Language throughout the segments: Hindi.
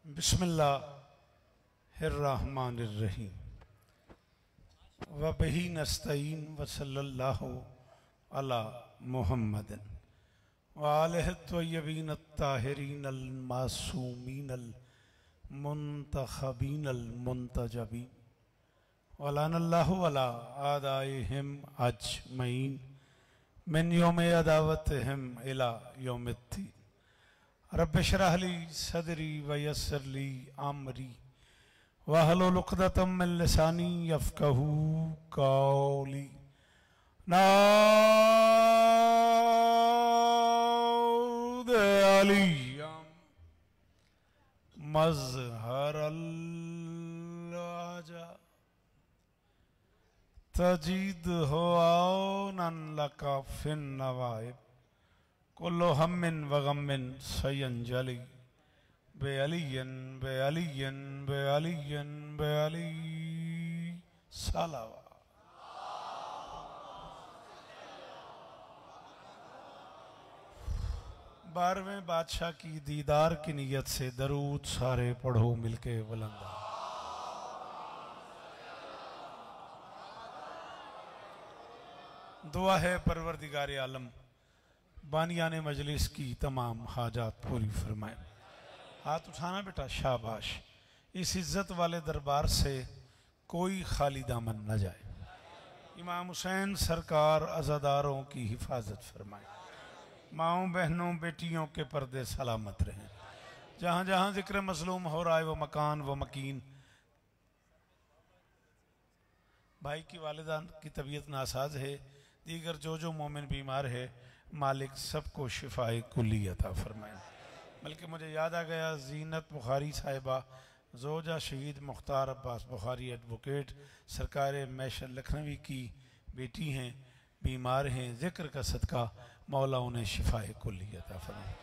बिस्मिल्लाहिर्रहमानिर्रहीम व बिही नस्तईन व सल्लल्लाहु अला मुहम्मदिन व आलिहि त्वय्यबीन अत्ताहिरीन अल मासूमीन अल मुंतखबीन अल मुंतजबीन व लानल्लाहु अला आदाइहिम अजमईन मिन यौम अदावतिहिम इला यौमिद्दीन। रब्बि इश्रह ली सदरी व यस्सिर ली अमरी वहलुल उक़दतम मिन लिसानी यफ़क़हू क़ौली। नाऊद अलियम मज़हरल आजा तजीद हो औनन लका फिन नवाइब कुल्लु हम्मिन व गम्मिन सयंजली बे अलियन बे अलियन बे अलियन बे अली सलावा। बारहवें बादशाह की दीदार की नीयत से दरूद सारे पढ़ो मिलके बुलंदा। दुआ है परवरदिगार आलम बानियाने मजलिस की तमाम हाजात पूरी फरमाए। हाथ उठाना बेटा, शाबाश। इस इज्जत वाले दरबार से कोई खाली दामन न जाए। इमाम हुसैन सरकार अज़ादारों की हिफाजत फरमाए। माओं बहनों बेटियों के पर्दे सलामत रहें। जहाँ जहाँ जिक्र मजलूम हो रहा है वो मकान वो मकीन। भाई की वालिदा की तबीयत नासाज है, दीगर जो मोमिन बीमार है, मालिक सबको शिफाए कुल्ली अता फरमाए। बल्कि मुझे याद आ गया, ज़ीनत बुखारी साहिबा जोजा शहीद मुख्तार अब्बास बुखारी एडवोकेट सरकार मैशर लखनवी की बेटी हैं, बीमार हैं। ज़िक्र का सदका मौला उन्हें शिफाए कुल्ली अता फरमाए।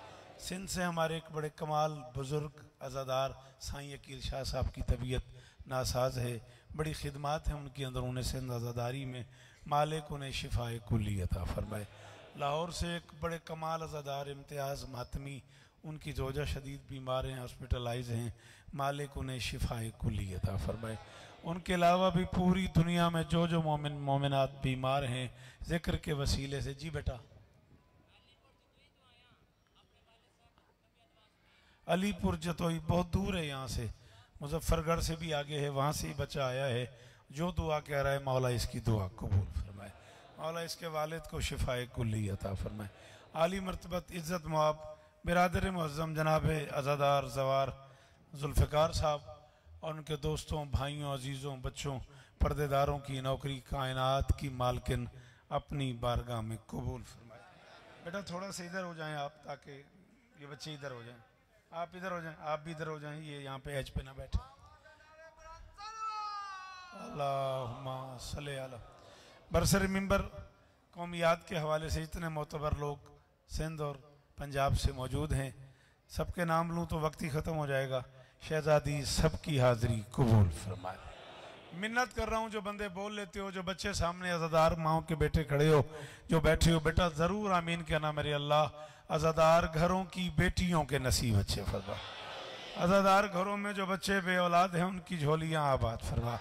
सिंध से हमारे एक बड़े कमाल बुज़ुर्ग अज़ादार साईं अकील शाह साहब की तबीयत नासाज है, बड़ी खिदमात हैं उनकी अंदरूनी सिंध अज़ादारी में, मालिक उन्हें शिफाए कुल्ली अता फरमाए। लाहौर से एक बड़े कमाल अज़ादार इम्तियाज़ मातमी, उनकी जोजा शदीद बीमार हैं, हॉस्पिटलाइज हैं, मालिक उन्हें शिफाए कुल्ली अता फरमाए। उनके अलावा भी पूरी दुनिया में जो मोमिन मोमिनात बीमार हैं, ज़िक्र के वसीले से। जी बेटा, अलीपुर जतोई बहुत दूर है यहाँ से, मुजफ्फरगढ़ से भी आगे है, वहाँ से ही बच्चा आया है। जो दुआ कह रहा है मौला इसकी दुआ कबूल फरमाए, मौला इसके वालिद को शिफाए कुल्ली अता फरमाए। आली मर्तबत इज़्ज़त मुआब बिरादर मुअज़्ज़म जनाब अज़ादार ज़वार जुल्फ़िकार साहब और उनके दोस्तों, भाइयों, अजीज़ों, बच्चों, पर्देदारों की नौकरी कायनात की मालकिन अपनी बारगाह में कबूल फरमाए। बेटा थोड़ा सा इधर हो जाएं आप, ताकि ये बच्चे इधर हो जाएं। आप इधर हो जाएं, आप भी इधर हो जाएं, ये यहाँ पे एज पे ना बैठे। अल्लाहुम्मा सल्ली अला। बरसर मिंबर कौमियात के हवाले से इतने मोतबर लोग सिंध और पंजाब से मौजूद हैं, सबके नाम लूँ तो वक्त ही ख़त्म हो जाएगा। शहजादी सबकी हाज़िरी कबूल फरमाए। मिन्नत कर रहा हूँ, जो बंदे बोल लेते हो, जो बच्चे सामने अज़ादार माओं के बेटे खड़े हो, जो बैठे हो, बेटा ज़रूर आमीन कहना। मेरे अल्लाह अज़ादार घरों की बेटियों के नसीब अच्छे फरमा। अज़ादार घरों में जो बच्चे बे औलाद हैं उनकी झोलियाँ आबाद फरमा।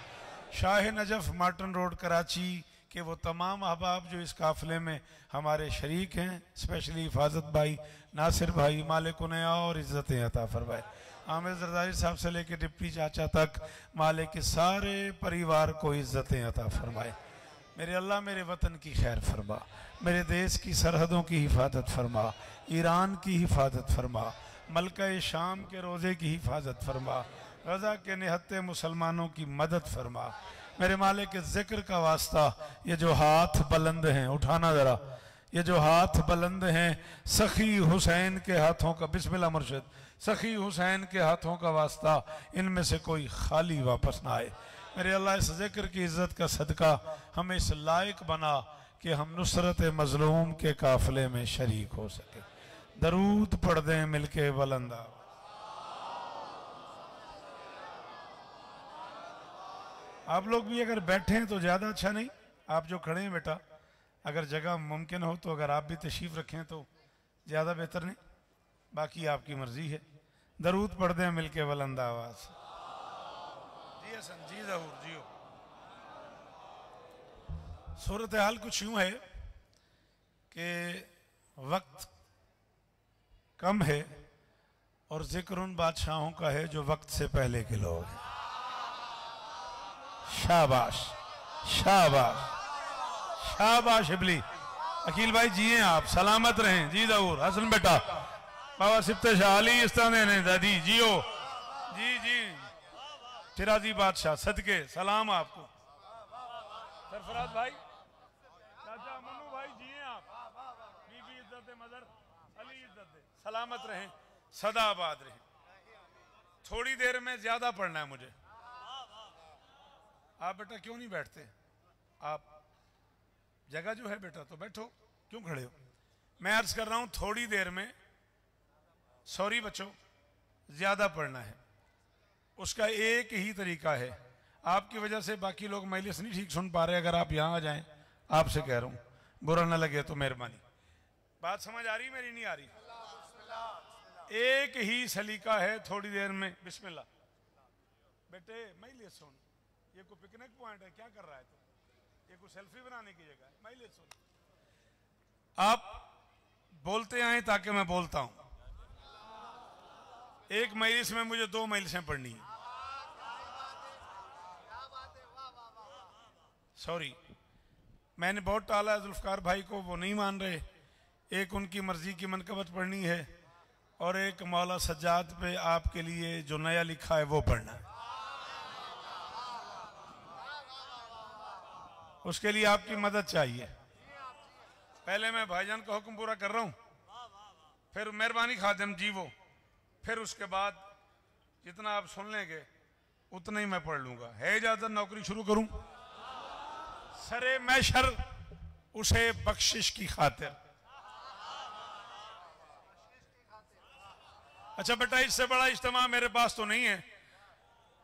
Shah Najaf Marton road Karachi के वो तमाम अहबाब जो इस काफ़िले में हमारे शरीक हैं, स्पेशली हिफाजत भाई, नासिर भाई, मालिक उन्हें और इज़्ज़तें अता फरमाए। आमिर जरदारी साहब से लेकर डिप्टी चाचा तक मालिक के सारे परिवार को इज़्ज़तें अता फरमाए। मेरे अल्लाह मेरे वतन की खैर फरमा, मेरे देश की सरहदों की हिफाजत फरमा, ईरान की हिफाजत फरमा, मलका शाम के रोज़े की हिफाजत फरमा, गज़ा के निहत्ते मुसलमानों की मदद फरमा। मेरे मालिक के ज़िक्र का वास्ता, ये जो हाथ बुलंद हैं, उठाना ज़रा, ये जो हाथ बुलंद हैं, सखी हुसैन के हाथों का, बिस्मिल्लाह मुर्शिद, सखी हुसैन के हाथों का वास्ता, इनमें से कोई खाली वापस ना आए। मेरे अल्लाह इस ज़िक्र की इज़्ज़त का सदका हमें इस लायक बना कि हम नुसरत मज़लूम के काफ़िले में शरीक हो सके। दरूद पढ़ दें मिलके बुलंदा। आप लोग भी अगर बैठे हैं तो ज़्यादा अच्छा नहीं, आप जो खड़े हैं बेटा, अगर जगह मुमकिन हो तो अगर आप भी तशरीफ़ रखें तो ज़्यादा बेहतर नहीं, बाकी आपकी मर्ज़ी है। दरूद पढ़ दें मिलके बुलंद आवाज। जी हसन जी जहूर जियो। सूरत हाल कुछ यूं है कि वक्त कम है और जिक्र उन बादशाहों का है जो वक्त से पहले के लोग हैं। शाबाश शाबाश शाबाश इबली। अकील भाई जिए आप, सलामत रहें। जी जहूर हसन बेटा, बाबा सिफ्ते शाह अली इस्ताने ने दादी जियो। जी जी फिराजी बादशाह सदके सलाम आपको। सरफराज भाई, चाचा मन्नू भाई जिए आप, बीबी इज्जत मदर अली इज्जत सलामत रहें, सदा आबाद रहें। थोड़ी देर में ज्यादा पढ़ना है मुझे। आप बेटा क्यों नहीं बैठते? आप जगह जो है बेटा तो बैठो, क्यों खड़े हो? मैं अर्ज कर रहा हूं थोड़ी देर में, सॉरी बच्चों, ज्यादा पढ़ना है। उसका एक ही तरीका है, आपकी वजह से बाकी लोग मजलिस नहीं ठीक सुन पा रहे। अगर आप यहां आ जाएं, आपसे कह रहा हूं, बुरा ना लगे तो मेहरबानी। बात समझ आ रही मेरी? नहीं आ रही? एक ही सलीका है, थोड़ी देर में बिस्मिल्लाह। बेटे मजलिस सुन, ये कोई पिकनिक पॉइंट है क्या कर रहा है तो? ये कोई सेल्फी बनाने की जगह है? मजलिस सुन, आप बोलते आए ताकि मैं बोलता हूं। एक मजलिस में मुझे 2 मजलिसें पढ़नी है। सॉरी, मैंने बहुत टाला है जुल्फकार भाई को, वो नहीं मान रहे। एक उनकी मर्जी की मनकबत पढ़नी है और एक मौला सज्जाद पे आपके लिए जो नया लिखा है वो पढ़ना है। उसके लिए आपकी मदद चाहिए। पहले मैं भाईजान का हुक्म पूरा कर रहा हूं, फिर मेहरबानी खादिम जी वो, फिर उसके बाद जितना आप सुन लेंगे उतना ही मैं पढ़ लूंगा। है इजाजत नौकरी शुरू करूं? सरे मैशर उसे बख्शिश की खातिर। अच्छा बेटा, इससे बड़ा इज्तिमा मेरे पास तो नहीं है।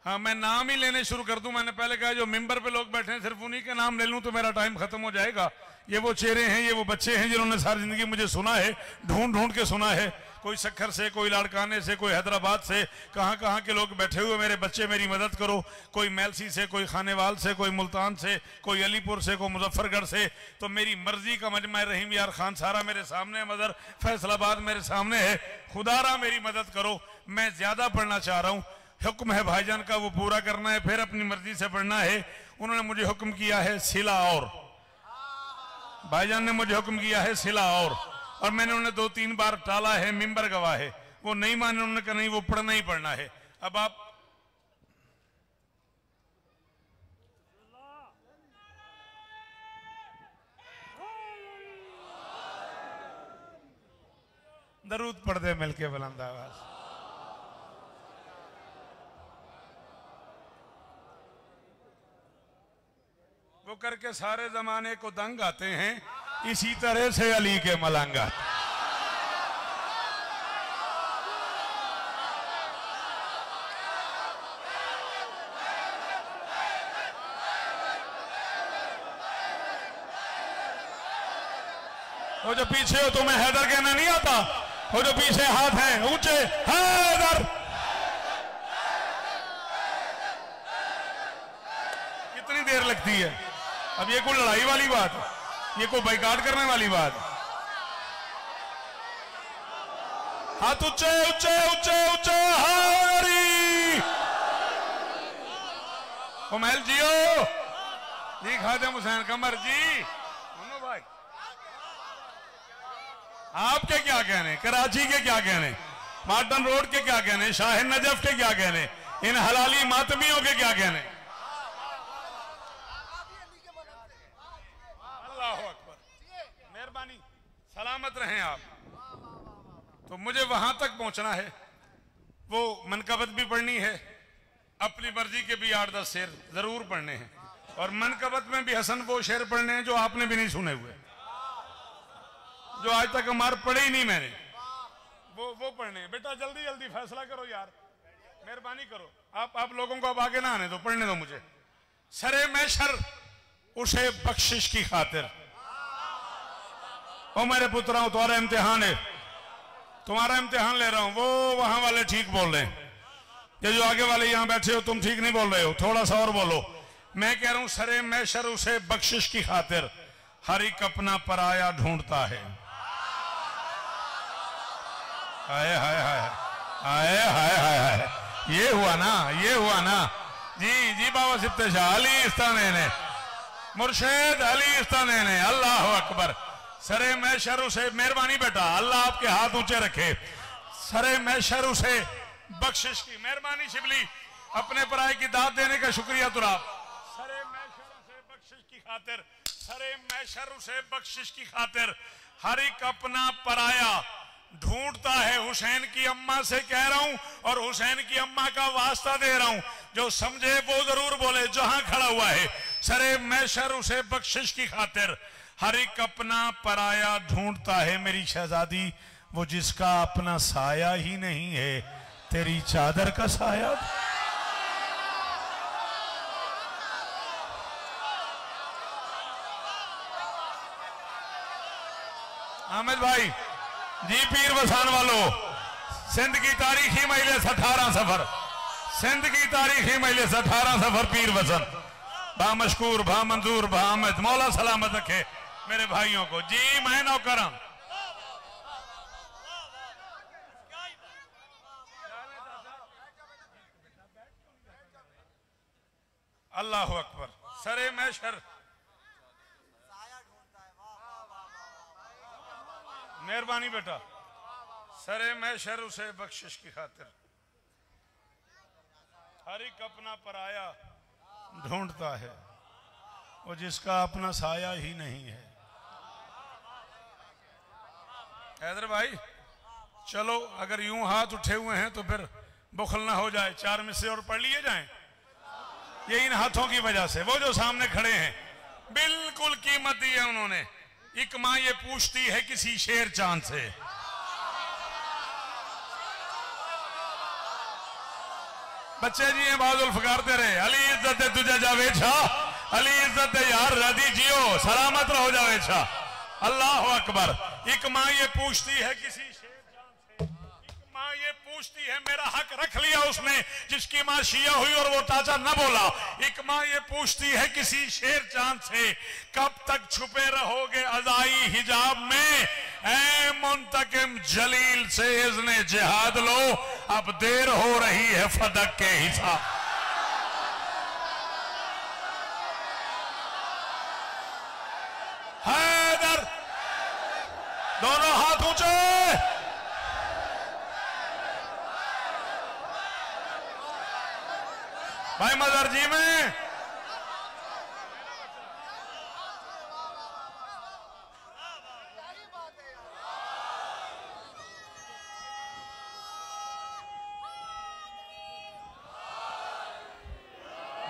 हाँ, मैं नाम ही लेने शुरू कर दूं। मैंने पहले कहा जो मिंबर पे लोग बैठे हैं सिर्फ उन्हीं के नाम ले लूं तो मेरा टाइम खत्म हो जाएगा। ये वो चेहरे हैं, ये वो बच्चे हैं जिन्होंने सारी जिंदगी मुझे सुना है, ढूंढ ढूंढ के सुना है। कोई सक्खर से, कोई लाड़काने से, कोई हैदराबाद से, कहाँ कहाँ के लोग बैठे हुए मेरे बच्चे, मेरी मदद करो। कोई मैलसी से, कोई खानेवाल से, कोई मुल्तान से, कोई अलीपुर से, कोई मुजफ्फरगढ़ से। तो मेरी मर्जी का मजमा रहीम यार खान सारा मेरे सामने है, मदर फैसलाबाद मेरे सामने है। खुदारा मेरी मदद करो, मैं ज्यादा पढ़ना चाह रहा हूँ। हुक्म है भाईजान का, वो पूरा करना है, फिर अपनी मर्जी से पढ़ना है। उन्होंने मुझे हुक्म किया है सिला और, भाईजान ने मुझे हुक्म किया है सिला और मैंने उन्हें 2-3 बार टाला है, मिंबर गवाह है। वो नहीं माने, उन्होंने कहा नहीं वो पढ़ना ही पढ़ना है। अब आप दरूद पढ़ दे मिलके बुलंद आवाज। वो करके सारे जमाने को दंग आते हैं, इसी तरह से अली के मलंग आते। वो जो पीछे हो तुम्हें हैदर कहना नहीं आता? वो जो पीछे हाथ हैं ऊंचे, हैदर। कितनी देर लगती है? अब ये कोई लड़ाई वाली बात है? ये कोई बाइकाट करने वाली बात है? हाथ ऊंचे ऊंचे ऊंचे ऊंचे, हरी हुमैल जियो जी, खादिम हुसैन कमर जी, मनो भाई आपके क्या कहने, कराची के क्या कहने, मार्टन रोड के क्या कहने, शाहिन नजफ के क्या कहने, इन हलाली मातमियों के क्या कहने। मेहरबानी, सलामत रहें आप। तो मुझे वहां तक पहुंचना है, वो मनकबत भी पढ़नी है, अपनी मर्जी के भी 8-10 शेर जरूर पढ़ने हैं, और मनकबत में भी हसन वो शेर पढ़ने हैं जो आपने भी नहीं सुने हुए, जो आज तक हमारे पढ़े ही नहीं मैंने, वो पढ़ने हैं। बेटा जल्दी जल्दी फैसला करो यार, मेहरबानी करो। आप लोगों को अब आगे ना आने दो, पढ़ने दो मुझे। सरे मैशर उसे बख्शिश की खातिर। ओ मेरे पुत्राओं, तुम्हारा इम्तिहान है। तुम्हारा इम्तिहान ले रहा हूं। वो वहां वाले ठीक बोल रहे हैं, ये जो आगे वाले यहां बैठे हो तुम ठीक नहीं बोल रहे हो, थोड़ा सा और बोलो। मैं कह रहा हूं सरे मैशर उसे बख्शिश की खातिर हर एक अपना पराया ढूंढता है। हाय हाय हाय हाय हाय हाय हाय, ये हुआ ना, ये हुआ ना। जी जी बाबा सिफ्ते शाह अली इस्ताने ने, मुर्शिद अली इस्ताने ने, अल्लाह अकबर। सरे मैशर उसे, मेहरबानी बेटा, अल्लाह आपके हाथ ऊंचे रखे। सरे मैशर उसे बख्शिश की, मेहरबानी शिबली, अपने पराये की दाद देने का शुक्रिया तुराब। सरे मैशर उसे बख्शिश की खातिर, सरे मैशर उसे बख्शिश की खातिर हर एक अपना पराया ढूंढता है। हुसैन की अम्मा से कह रहा हूं और हुसैन की अम्मा का वास्ता दे रहा हूं, जो समझे वो जरूर बोले जहां खड़ा हुआ है। सरे मैशर उसे बख्शिश की खातिर हर एक अपना पराया ढूंढता है। मेरी शहजादी, वो जिसका अपना साया ही नहीं है, तेरी चादर का साया। अहमद भाई जी, पीर वसान वालों, सिंध की तारीखी मजलिस 18 सफर, सिंध की तारीखी मजलिस 18 सफर पीर वसन, बा मशकूर, बा मंजूर, बा अहमद, मौला सलामत रखे मेरे भाइयों को। जी मैं नौकरम, अल्लाह अकबर। सरे मैशर, मेहरबानी बेटा, सरे मैशर उसे बख्शिश की खातिर हर एक अपना पराया ढूंढता है, वो जिसका अपना साया ही नहीं है। हैदर भाई चलो, अगर यूं हाथ उठे हुए हैं तो फिर बुखल ना हो जाए, 4 मिसरे और पढ़ लिए जाएं। ये इन हाथों की वजह से, वो जो सामने खड़े हैं बिल्कुल कीमत दी है उन्होंने। एक माँ ये पूछती है किसी शेर चांद से, बच्चे जी हैं बाजुल फकारते रहे, अली इज्जत है तुझे जावे छा, अली इज्जत है यार रदी जियो, सलामत रहो जावे छा। अल्लाह अकबर। एक माँ ये पूछती है किसी शेर चांद से, एक माँ ये पूछती है, मेरा हक रख लिया उसने जिसकी माँ शिया हुई और वो चाचा न बोला। एक माँ ये पूछती है किसी शेर चांद से, कब तक छुपे रहोगे अज़ाई हिजाब में, ऐ मुंतकिम जलील से इज़्ने जिहाद लो, अब देर हो रही है फदक के हिसाब। हैदर, दोनों हाथ ऊंचे। भाई मदर जी में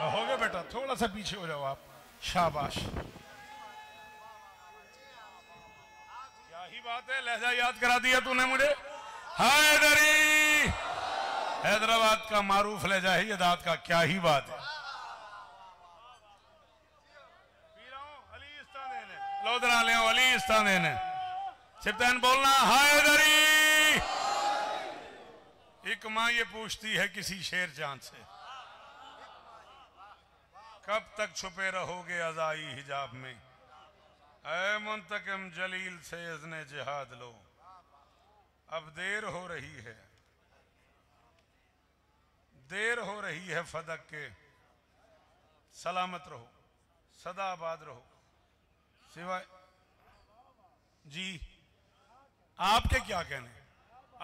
हो गया बेटा, थोड़ा सा पीछे हो जाओ आप, शाबाश। क्या ही बात है, लहजा याद करा दिया तूने मुझे। हैदरी, हैदराबाद का मारूफ लहजा है ये दाद का, क्या ही बात है। लोदरा ले अली इस्ताने ने सिप्तान बोलना, हैदरी। एक माँ ये पूछती है किसी शेर चांद से, कब तक छुपे रहोगे अज़ाई हिजाब में, ऐ मुंतकिम जलील से इज़्ने जिहाद लो, अब देर हो रही है, देर हो रही है फदक के, सलामत रहो, सदा आबाद रहो। सिवाय जी आपके क्या कहने,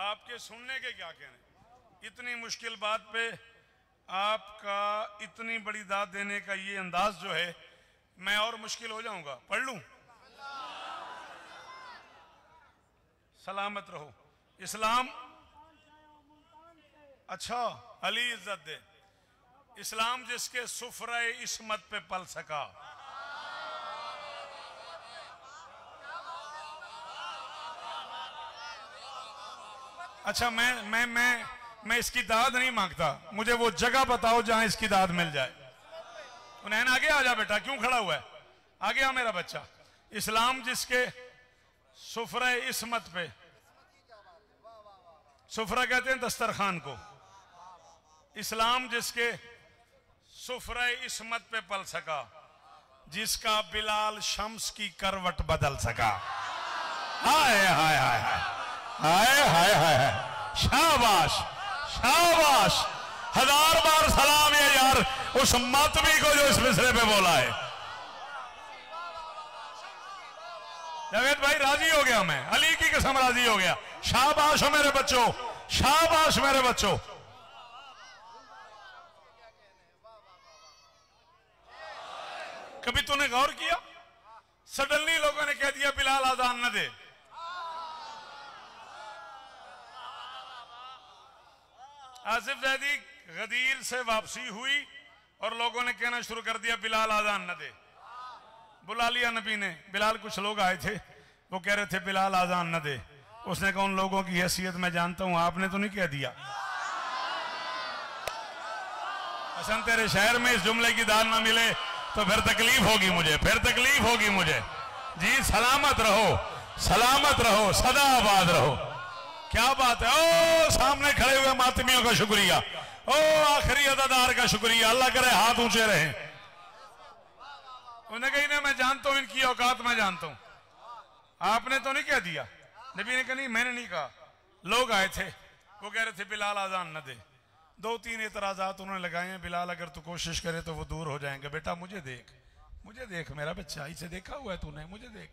आपके सुनने के क्या कहने। इतनी मुश्किल बात पे आपका इतनी बड़ी दाद देने का ये अंदाज जो है, मैं और मुश्किल हो जाऊंगा। पढ़ लूं, सलामत रहो। इस्लाम, अच्छा अली इज्जत दे, इस्लाम जिसके सुफरे इस्मत पे पल सका, अच्छा मैं इसकी दाद नहीं मांगता, मुझे वो जगह बताओ जहां इसकी दाद मिल जाए। उन्हें आगे आ जा बेटा, क्यों खड़ा हुआ है, आगे आ मेरा बच्चा। इस्लाम जिसके सुफरे इस्मत पे, सुफरा कहते हैं दस्तरखान को। इस्लाम जिसके सुफरा इस्मत पे पल सका, जिसका बिलाल शम्स की करवट बदल सका। हाय हाय हाय हाय हाय हाय हाय, शाबाश शाबाश, 1000 बार सलाम है यार उस मातमी को जो इस मिसरे पे बोला है। जावेद भाई राजी हो गया, मैं अली की कसम राजी हो गया। शाबाश हो मेरे बच्चों, शाबाश मेरे बच्चों। कभी तूने गौर किया, सडनली लोगों ने कह दिया बिलाल आजान न दे। आसिफ जैदी गदीर से वापसी हुई और लोगों ने कहना शुरू कर दिया बिलाल आजान न दे। बुला लिया नबी ने बिलाल, कुछ लोग आए थे वो कह रहे थे बिलाल आजान न दे। उसने कहा उन लोगों की हैसियत मैं जानता हूं, आपने तो नहीं कह दिया। हसन तेरे शहर में इस जुमले की दाल ना मिले तो फिर तकलीफ होगी मुझे, फिर तकलीफ होगी मुझे। जी सलामत रहो, सलामत रहो, सदा आबाद रहो। क्या बात है। ओ सामने खड़े हुए मातमियों का शुक्रिया, ओ आखिरी अदादार का शुक्रिया, अल्लाह करे हाथ ऊंचे रहे। उन्होंने कही ना मैं जानता हूं इनकी औकात, मैं जानता हूं, आपने तो नहीं कह दिया। नबी ने कहा नहीं मैंने नहीं कहा। लोग आए थे वो कह रहे थे बिलाल आजान न दे। 2-3 एतराजात उन्होंने लगाए हैं, बिलाल अगर तू कोशिश करे तो वो दूर हो जाएंगे। बेटा मुझे देख, मुझे देख मेरा बच्चा, इसे देखा हुआ है तूने, मुझे देख,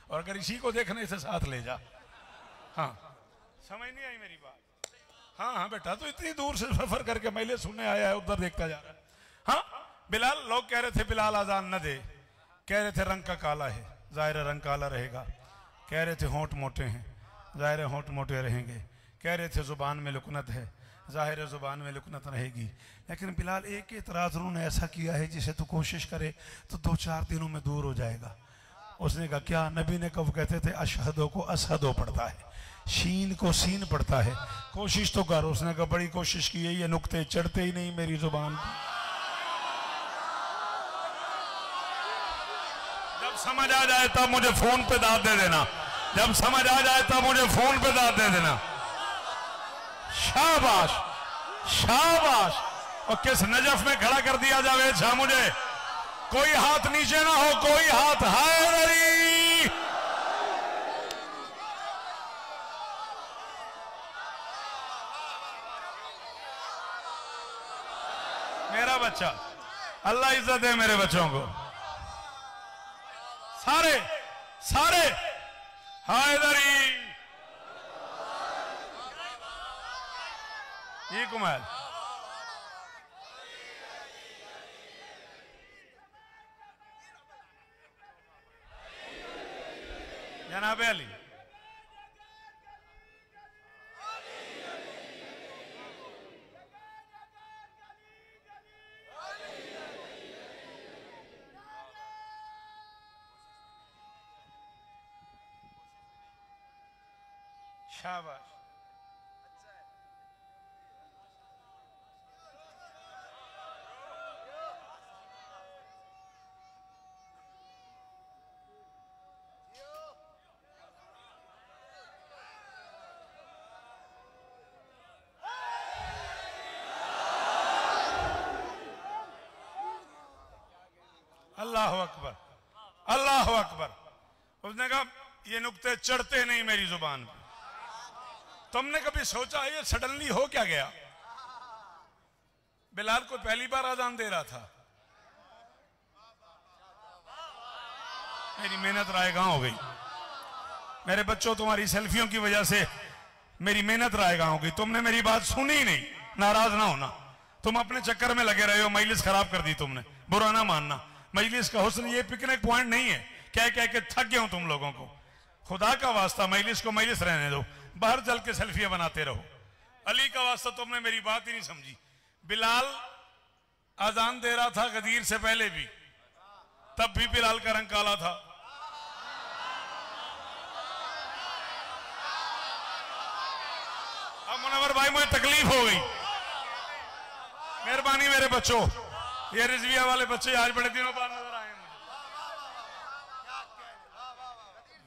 और अगर इसी को देखने से साथ ले जा। हाँ समझ नहीं आई मेरी बात। हाँ हाँ बेटा तो इतनी दूर से सफर करके मैले सुनने आया है, उधर देखता जा रहा है। हाँ बिलाल, लोग कह रहे थे बिलाल आजान न दे, कह रहे थे रंग का काला है, जाहिर रंग काला रहेगा। कह रहे थे होंठ मोटे हैं, जाहिर होंठ मोटे रहेंगे। कह रहे थे जुबान में लुकनत है, जाहिर जुबान में लुकनत रहेगी। लेकिन बिलाल एक एतराज उन्होंने ऐसा किया है जिसे तू कोशिश करे तो 2-4 दिनों में दूर हो जाएगा। उसने कहा क्या? नबी ने कब कहते थे अशहदो को असहदो पड़ता है, शीन को सीन पड़ता है, कोशिश तो कर। उसने कहा बड़ी कोशिश की है, ये नुक्ते चढ़ते ही नहीं मेरी जुबान पर। जब समझ आ जाए तब मुझे फोन पे दाद दे देना, जब समझ आ जाए तब मुझे फोन पे दाद दे देना। शाबाश शाबाश। और किस नजफ में खड़ा कर दिया जावेद शाह मुझे। कोई हाथ नीचे ना हो, कोई हाथ। हैदरी मेरा बच्चा, अल्लाह इज्जत दे मेरे बच्चों को। सारे सारे हैदरी ये कुमार जनाब अली। शाबाश। अल्लाह अकबर, अल्लाह अकबर। उसने कहा ये नुक्ते चढ़ते नहीं मेरी जुबान पे। तुमने कभी सोचा ये सडनली हो क्या गया? बिलाल को पहली बार आजान दे रहा था, मेरी मेहनत रायगां हो गई। मेरे बच्चों तुम्हारी सेल्फियों की वजह से मेरी मेहनत रायगां हो गई। तुमने मेरी बात सुनी ही नहीं, नाराज ना होना। तुम अपने चक्कर में लगे रहे हो, मजलिस खराब कर दी तुमने, बुरा ना मानना। मजलिस का हुस्न ये पिकनिक पॉइंट नहीं है, कह कह के थक गया हूं तुम लोगों को। खुदा का वास्ता मजलिस को मजलिस रहने दो, बाहर चल के सेल्फियां बनाते रहो। अली का वास्ता तुमने मेरी बात ही नहीं समझी। बिलाल आजान दे रहा था गदीर से पहले भी, तब भी बिलाल का रंग काला था। अब मुनव्वर भाई मुझे तकलीफ हो गई, मेहरबानी मेरे बच्चों। ये रिजविया वाले बच्चे आज बड़े दिनों बाद नजर आए मुझे।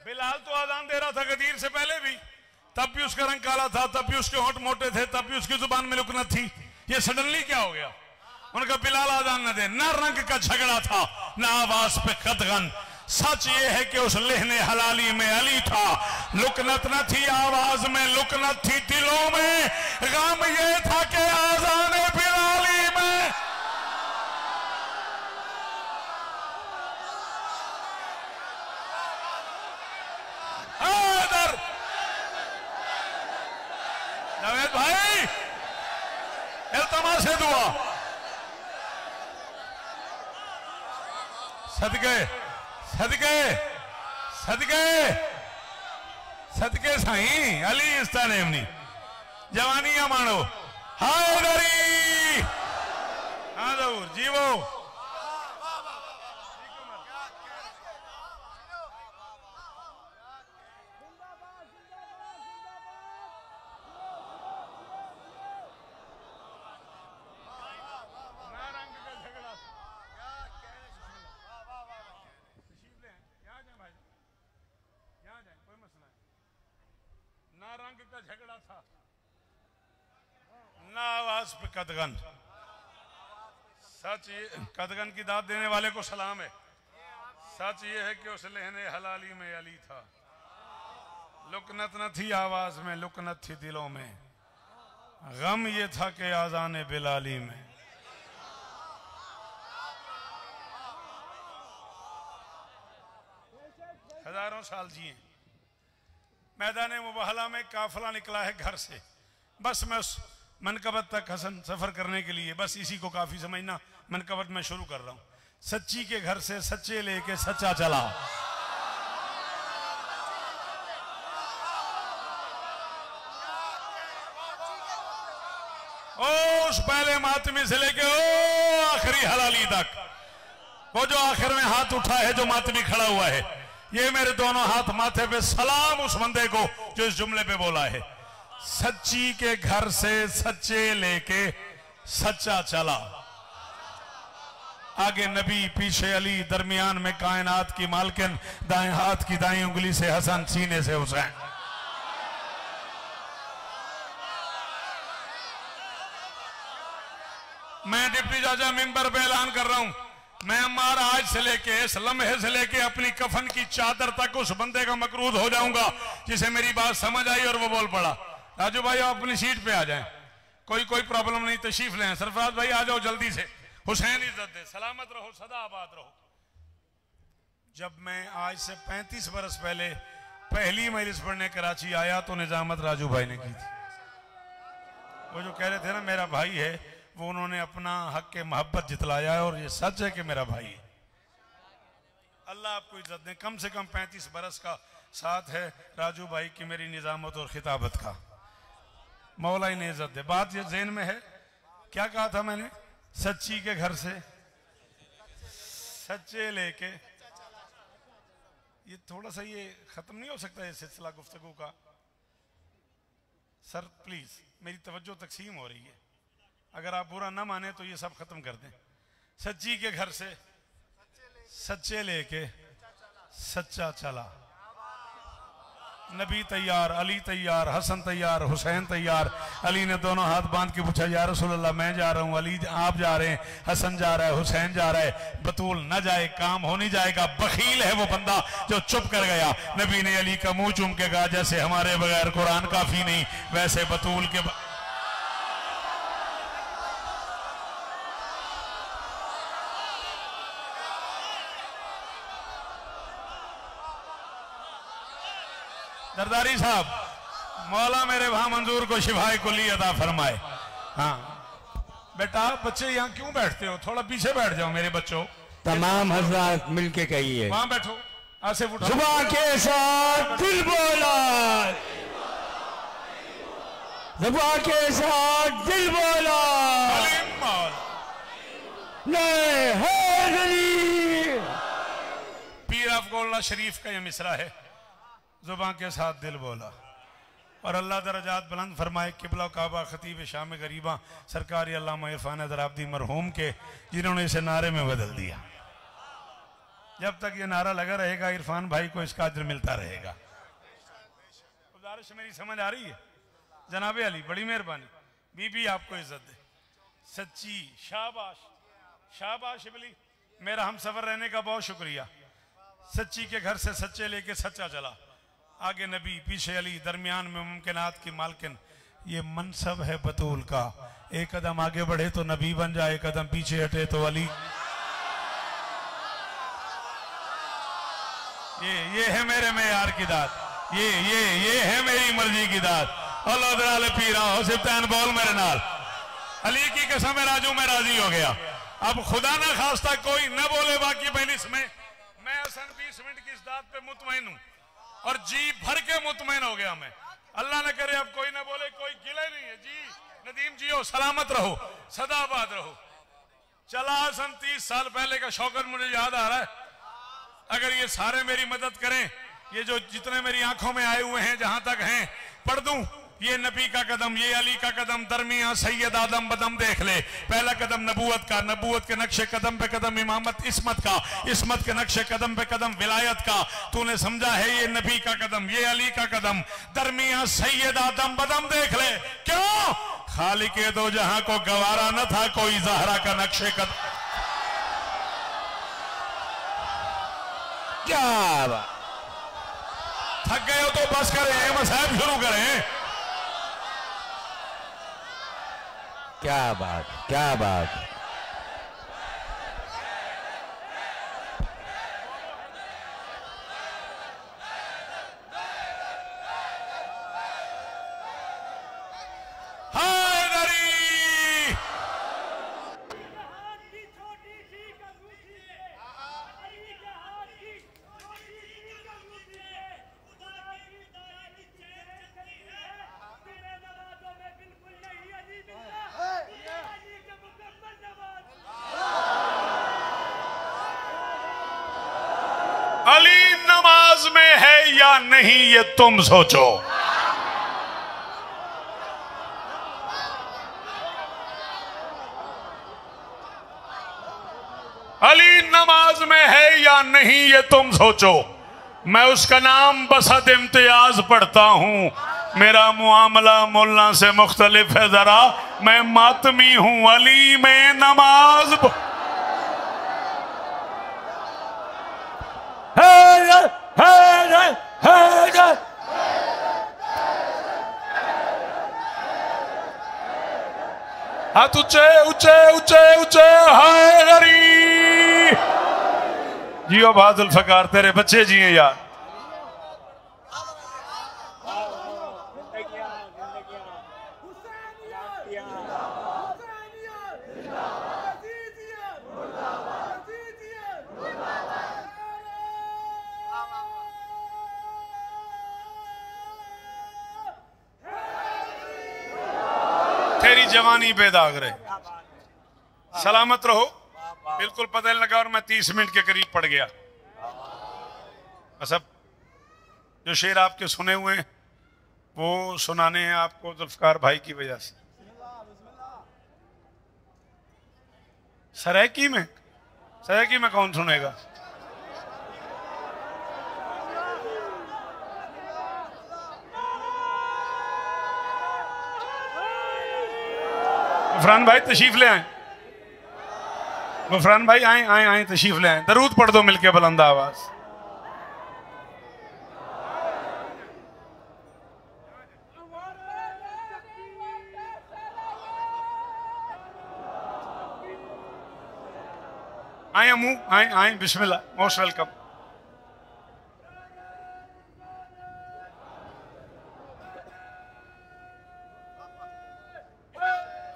बिलाल तो आजान दे रहा था गदीर से पहले भी, तब भी उसका रंग काला था, तब भी उसके होंठ मोटे थे, तब भी उसकी जुबान में लुकनत थी। ये सडनली क्या हो गया? उनका बिलाल आजान न दे। ना रंग का झगड़ा था, ना आवाज पे कदगन। सच ये है कि उस लेहने हलाली में अली था। लुकनत न थी आवाज में, लुकनत थी दिलों में। गम ये था कि आजान बिलाली में इधर जावेद भाई इल्तमा से दुआ। सदके सदके सदके सदके साईं अली इस्तानेमनी जवानियां मानो। हाय दरी हाँ जरूर जीवो। ना रंग का झगड़ा था, ना आवाज पे कदगन। सच ये कदगन की दाद देने वाले को सलाम है। सच ये है कि उस लहने हलाली में अली था। लुकनत न थी आवाज में, लुकनत थी दिलों में। गम ये था कि आजान बिलाली में हजारों साल जिए। मैदान मुबहला में काफिला निकला है घर से, बस मैं उस मनकबत तक हसन सफर करने के लिए, बस इसी को काफी समझना। मनकबत में शुरू कर रहा हूं। सच्ची के घर से सच्चे लेके सच्चा चला। ओ उस पहले मातमी से लेके ओ आखिरी हलाली तक, वो जो आखिर में हाथ उठा है, जो मातमी खड़ा हुआ है, ये मेरे दोनों हाथ माथे पे सलाम उस बंदे को जो इस जुमले पे बोला है। सच्ची के घर से सच्चे लेके सच्चा चला। आगे नबी, पीछे अली, दरमियान में कायनात की मालकिन, दाएं हाथ की दाएं उंगली से हसन, सीने से हुसैन। मैं डिप्टी चाचा मिंबर पे ऐलान कर रहा हूं, मैं अम्मार आज से लेके इस लम्हे से लेके अपनी कफन की चादर तक उस बंदे का मकरूद हो जाऊंगा जिसे मेरी बात समझ आई और वो बोल पड़ा। राजू भाई आप अपनी सीट पे आ जाएं, कोई प्रॉब्लम नहीं, तशरीफ लें। सरफराज भाई आ जाओ जल्दी से। हुसैन इज्जत दे, सलामत रहो, सदा आबाद रहो। जब मैं आज से 35 बरस पहले पहली मजलिस पढ़ने कराची आया तो निजामत राजू भाई ने की थी। वो जो कह रहे थे ना मेरा भाई है, वो उन्होंने अपना हक के मोहब्बत जितलाया है और ये सच है कि मेरा भाई है। अल्लाह आपको इज्जत दे। कम से कम 35 बरस का साथ है राजू भाई की मेरी निजामत और खिताबत का। मौला ही ने इज्जत दे। बात ये ज़हन में है, क्या कहा था मैंने? सच्ची के घर से सच्चे लेके। ये थोड़ा सा ये खत्म नहीं हो सकता ये सिलसिला गुफ्तगू का? सर प्लीज मेरी तवज्जो तकसीम हो रही है, अगर आप बुरा ना माने तो ये सब खत्म कर दें। सच्ची के घर से सच्चे लेके सच्चा चला। नबी तैयार, अली तैयार, हसन तैयार, हुसैन तैयार। अली ने दोनों हाथ बांध के पूछा, या रसूल अल्लाह मैं जा रहा हूँ, अली आप जा रहे हैं, हसन जा रहा है, हुसैन जा रहा है। बतूल न जाए काम हो नहीं जाएगा। बखील है वो बंदा जो चुप कर गया। नबी ने अली का मुंह चूम के कहा, जैसे हमारे बगैर कुरान काफी नहीं, वैसे बतूल के दरदारी साहब, मौला मेरे वहां मंजूर को शिफाए कुली अता फरमाए। हाँ बेटा, बच्चे यहाँ क्यों बैठते हो? थोड़ा पीछे बैठ जाओ मेरे बच्चों। तमाम हजरात मिलके कहिए, वहां बैठो। आसिफ उठो। जुबान के साथ दिल बोला, जुबान के साथ दिल बोला। पीर अफगोल्ला शरीफ का ये मिसरा है, जुबान के साथ दिल बोला। और अल्लाह दरजात बुलंद फरमाए। किबला काबा खतीब शाम गरीबा सरकार अल्लामा इरफान दराब्दी मरहूम के, जिन्होंने इसे नारे में बदल दिया। जब तक ये नारा लगा रहेगा इरफान भाई को इसका अज्र मिलता रहेगा। गुजारिश मेरी समझ आ रही है? जनाबे अली बड़ी मेहरबानी, बीबी आपको इज्जत दे, सच्ची शाबाश शाबाश इबली, मेरा हम सफर रहने का बहुत शुक्रिया। सच्ची के घर से सच्चे लेके सच्चा चला, आगे नबी पीछे अली, दरमियान में मुमकिनात की मालकिन। ये मनसब है बतूल का, एक कदम आगे बढ़े तो नबी बन जाए, एक कदम पीछे हटे तो अली। ये है मेरे मेयार की दात, ये है मेरी मर्जी की दात। अल्लाह दराले पी रहा हो सिफ्तान बोल मेरे नाल, अली की कसम है राजू मैं राजी हो गया। अब खुदा ना खास्ता कोई न बोले बाकी बहनिस में, मैं असन 20 मिनट की इस दात पे मुतमईन हूं और जी भर के मुतमईन हो गया मैं। अल्लाह न करे अब कोई ना बोले, कोई गिले नहीं है जी। नदीम जी हो, सलामत रहो, सदाबाद रहो। चला सन 30 साल पहले का शौकत मुझे याद आ रहा है। अगर ये सारे मेरी मदद करें, ये जो जितने मेरी आंखों में आए हुए हैं जहां तक हैं, पढ़ दूं ये नबी का कदम, ये अली का कदम, दरमियान सैयद आदम बदम देख ले। पहला कदम नबूवत का, नबूवत के नक्शे कदम पे कदम इमामत इस्मत का, इस्मत के नक्शे कदम पे कदम विलायत का। तूने समझा है ये नबी का कदम, ये अली का कदम, दरमियान सैयद आदम बदम देख ले। क्यों? खालिके दो जहां को गवारा न था कोई ज़हरा का नक्शे कदम। क्या बात, थक गए हो तो बस करें, मसाहब शुरू करें। क्या बात, क्या बात। अली नमाज में है या नहीं ये तुम सोचो। अली नमाज में है या नहीं ये तुम सोचो। मैं उसका नाम बसत इम्तियाज पढ़ता हूं, मेरा मुआमला मुल्ला से मुख्तलिफ है जरा, मैं मातमी हूं। अली में नमाज हाथ ऊंचे ऊंचे ऊंचे ऊंचे, हाय गरी जियो बहादुल फकार, तेरे बच्चे जिए यार। तेरी जवानी पे दाग रहे, सलामत रहो। बिल्कुल पता नहीं लगा और मैं 30 मिनट के करीब पड़ गया। बस अब जो शेर आपके सुने हुए हैं वो सुनाने हैं आपको जुल्फकार भाई की वजह से। सरायकी में कौन सुनेगा? गफरान भाई तशरीफ ले आए, गफरान भाई आए आए आए तशरीफ ले आए। दरूद पढ़ दो मिलके बुलंद आवाज। आए अमू, आए आए, बिस्मिल्लाह, मोस्ट वेलकम।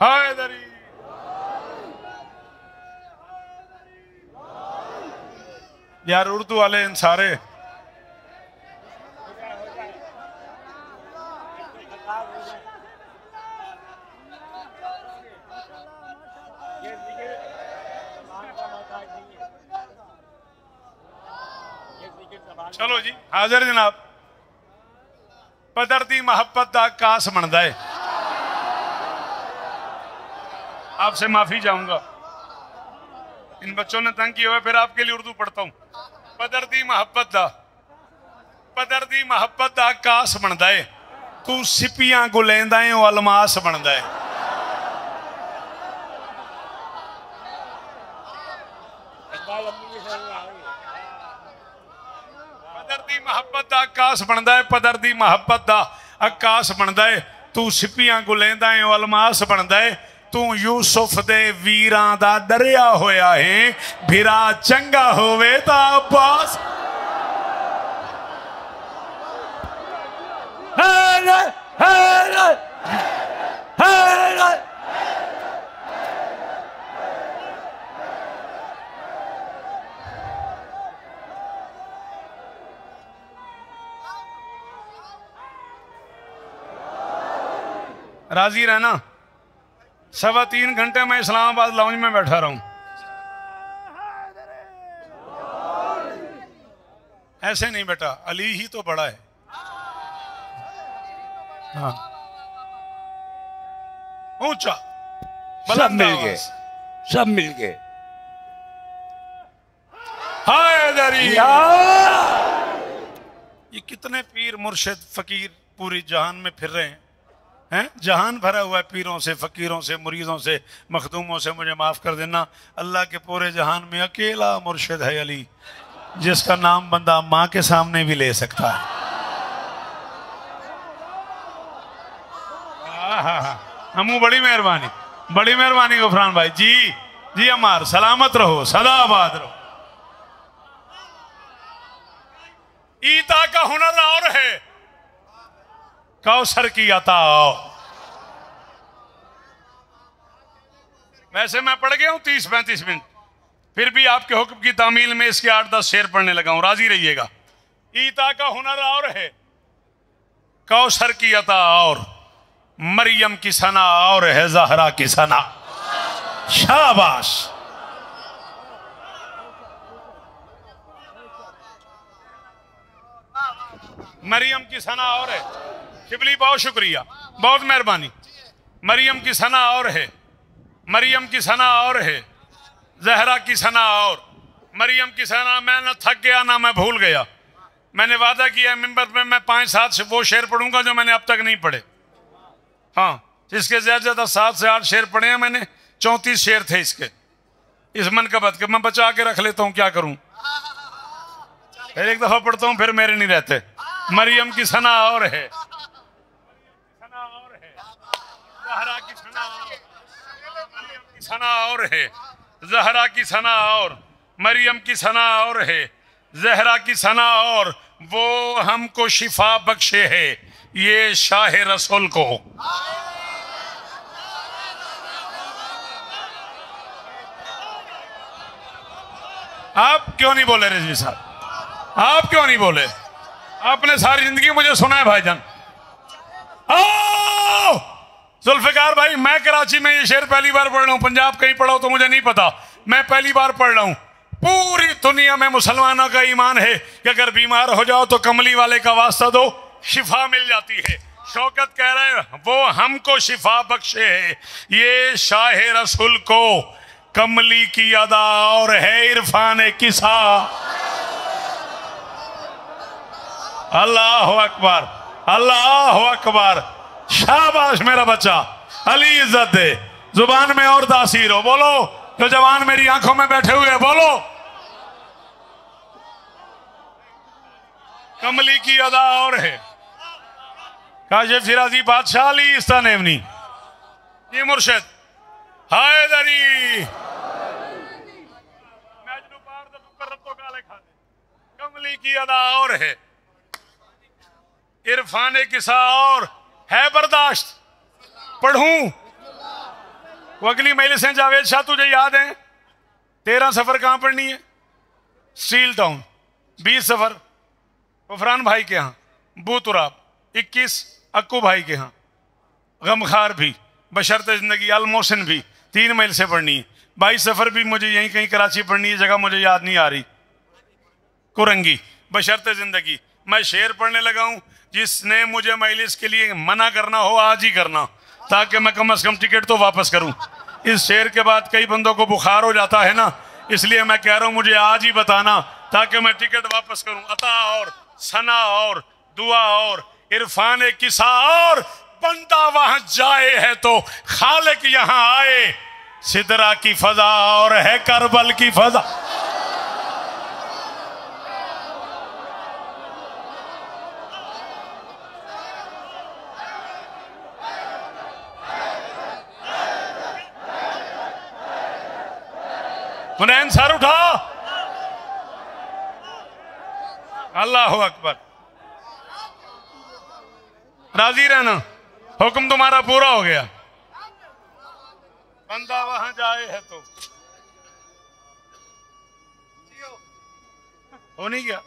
हाय दरी यार, उर्दू वाले इन सारे चलो जी हाजिर जनाब। पदरती मोहब्बत दा कास बनदा है। आपसे माफी चाहूंगा, इन बच्चों ने तंग किया हुआ, फिर आपके लिए उर्दू पढ़ता हूं। पदरती मोहब्बत दा कास बनदा है। तू सिपियां गुलेंदा है वो अलमास बनता है। पदर दी मोहब्बत दा आकाश बनता है, पदर दी मोहब्बत दा आकाश बनता है। तू सिपियां गुलेंदा है वो अलमास बनता है। तू यूसुफ दे वीरां दा दरिया होया है, भिरा चंगा होवे ता अब्बास। राजी रहना। 3.25 घंटे मैं इस्लामाबाद लाउंज में बैठा रहूं, ऐसे नहीं बेटा, अली ही तो बड़ा है। हाँ ऊंचा सब मिल गए, सब मिल गए। हैदरी। ये कितने पीर मुर्शिद फकीर पूरी जहान में फिर रहे हैं, जहान भरा हुआ है पीरों से, फकीरों से, मुरीदों से, मखदूमों से। मुझे माफ कर देना, अल्लाह के पूरे जहान में अकेला मुर्शिद है अली, जिसका नाम बंदा माँ के सामने भी ले सकता है। हमू बड़ी मेहरबानी, बड़ी मेहरबानी गुफरान भाई जी। जी अमार सलामत रहो, सदा आबाद रहो। ईता का हुनर और है, कौसर की अता। वैसे मैं पढ़ गया हूं 30-35 मिनट, फिर भी आपके हुक्म की तामील में इसके 8-10 शेर पढ़ने लगा हूं, राजी रहिएगा। ईता का हुनर और है, कौसर की अता और, मरियम की सना और है ज़हरा की सना। शाबाश। मरियम की सना और है, शिबली बहुत शुक्रिया, बहुत मेहरबानी। मरियम की सना और है, मरियम की सना और है, ज़हरा की सना और, मरियम की सना। मैं न थक गया ना मैं भूल गया। मैंने वादा किया मिंबर पे मैं 5-7 से वो शेर पढ़ूंगा जो मैंने अब तक नहीं पढ़े। हाँ, इसके ज्यादा 7 से 8 शेर पढ़े हैं मैंने, 34 शेर थे इसके। इस मनकबत के मैं बचा के रख लेता हूँ, क्या करूं, फिर एक दफा पढ़ता हूँ फिर मेरे नहीं रहते। मरियम की सना और है, ज़हरा की सना और, मरियम की सना और है, ज़हरा की सना और, मरियम की सना और है, ज़हरा की सना और। वो हमको शिफा बख्शे है ये शाह रसूल को। आप क्यों नहीं बोले रिजवी साहब, आप क्यों नहीं बोले? आपने सारी जिंदगी मुझे सुना है भाईजान। आओ जुल्फिकार भाई, मैं कराची में ये शेर पहली बार पढ़ रहा हूँ, पंजाब कहीं पढ़ा हो तो मुझे नहीं पता, मैं पहली बार पढ़ रहा हूँ। पूरी दुनिया में मुसलमानों का ईमान है कि अगर बीमार हो जाओ तो कमली वाले का वास्ता दो, शिफा मिल जाती है। शौकत कह रहे हैं वो हमको शिफा बख्शे है ये शाह रसूल को, कमली की अदा और है इरफान किसा। अल्लाह अकबर, अल्लाह अकबर। शाबाश मेरा बच्चा, अली इज्जत दे, जुबान में और तासीर हो। बोलो जो जवान मेरी आंखों में बैठे हुए हैं, बोलो कमली की अदा और है। काशिफ शिराजी बादशाह अली इस्तानेवनी, ये मुर्शिद हैदरी, कमली की अदा और है, इरफान किसा और है बर्दाश्त। पढ़ूं वो अगली मजलिसें जावेद शाह तुझे याद है? 13 सफर कहां पढ़नी है? Steel town. 20 सफर गुफरान भाई के यहाँ, बूतुराब। 21 अक्कू भाई के यहाँ, गमखार भी, बशर्ते जिंदगी, अल मोहसिन भी। 3 मील से पढ़नी है। 22 सफर भी मुझे यहीं कहीं कराची पढ़नी है, जगह मुझे याद नहीं आ रही। कुरंगी, बशर्ते जिंदगी। मैं शेर पढ़ने लगा हूं, जिसने मुझे मजलिस के लिए मना करना हो आज ही करना, ताकि मैं कम से कम टिकट तो वापस करूं। इस शेर के बाद कई बंदों को बुखार हो जाता है ना, इसलिए मैं कह रहा हूं मुझे आज ही बताना ताकि मैं टिकट वापस करूं। अता और, सना और, दुआ और, इरफान एक किस्सा और, बंदा वहां जाए है तो खालिक यहां आए, सिदरा की फजा और है करबल की फजा। मुनैन सर उठा, अल्लाह अकबर। राजी रहना, हुक्म तुम्हारा पूरा हो गया। बंदा वहां जाए है तो हो नहीं गया।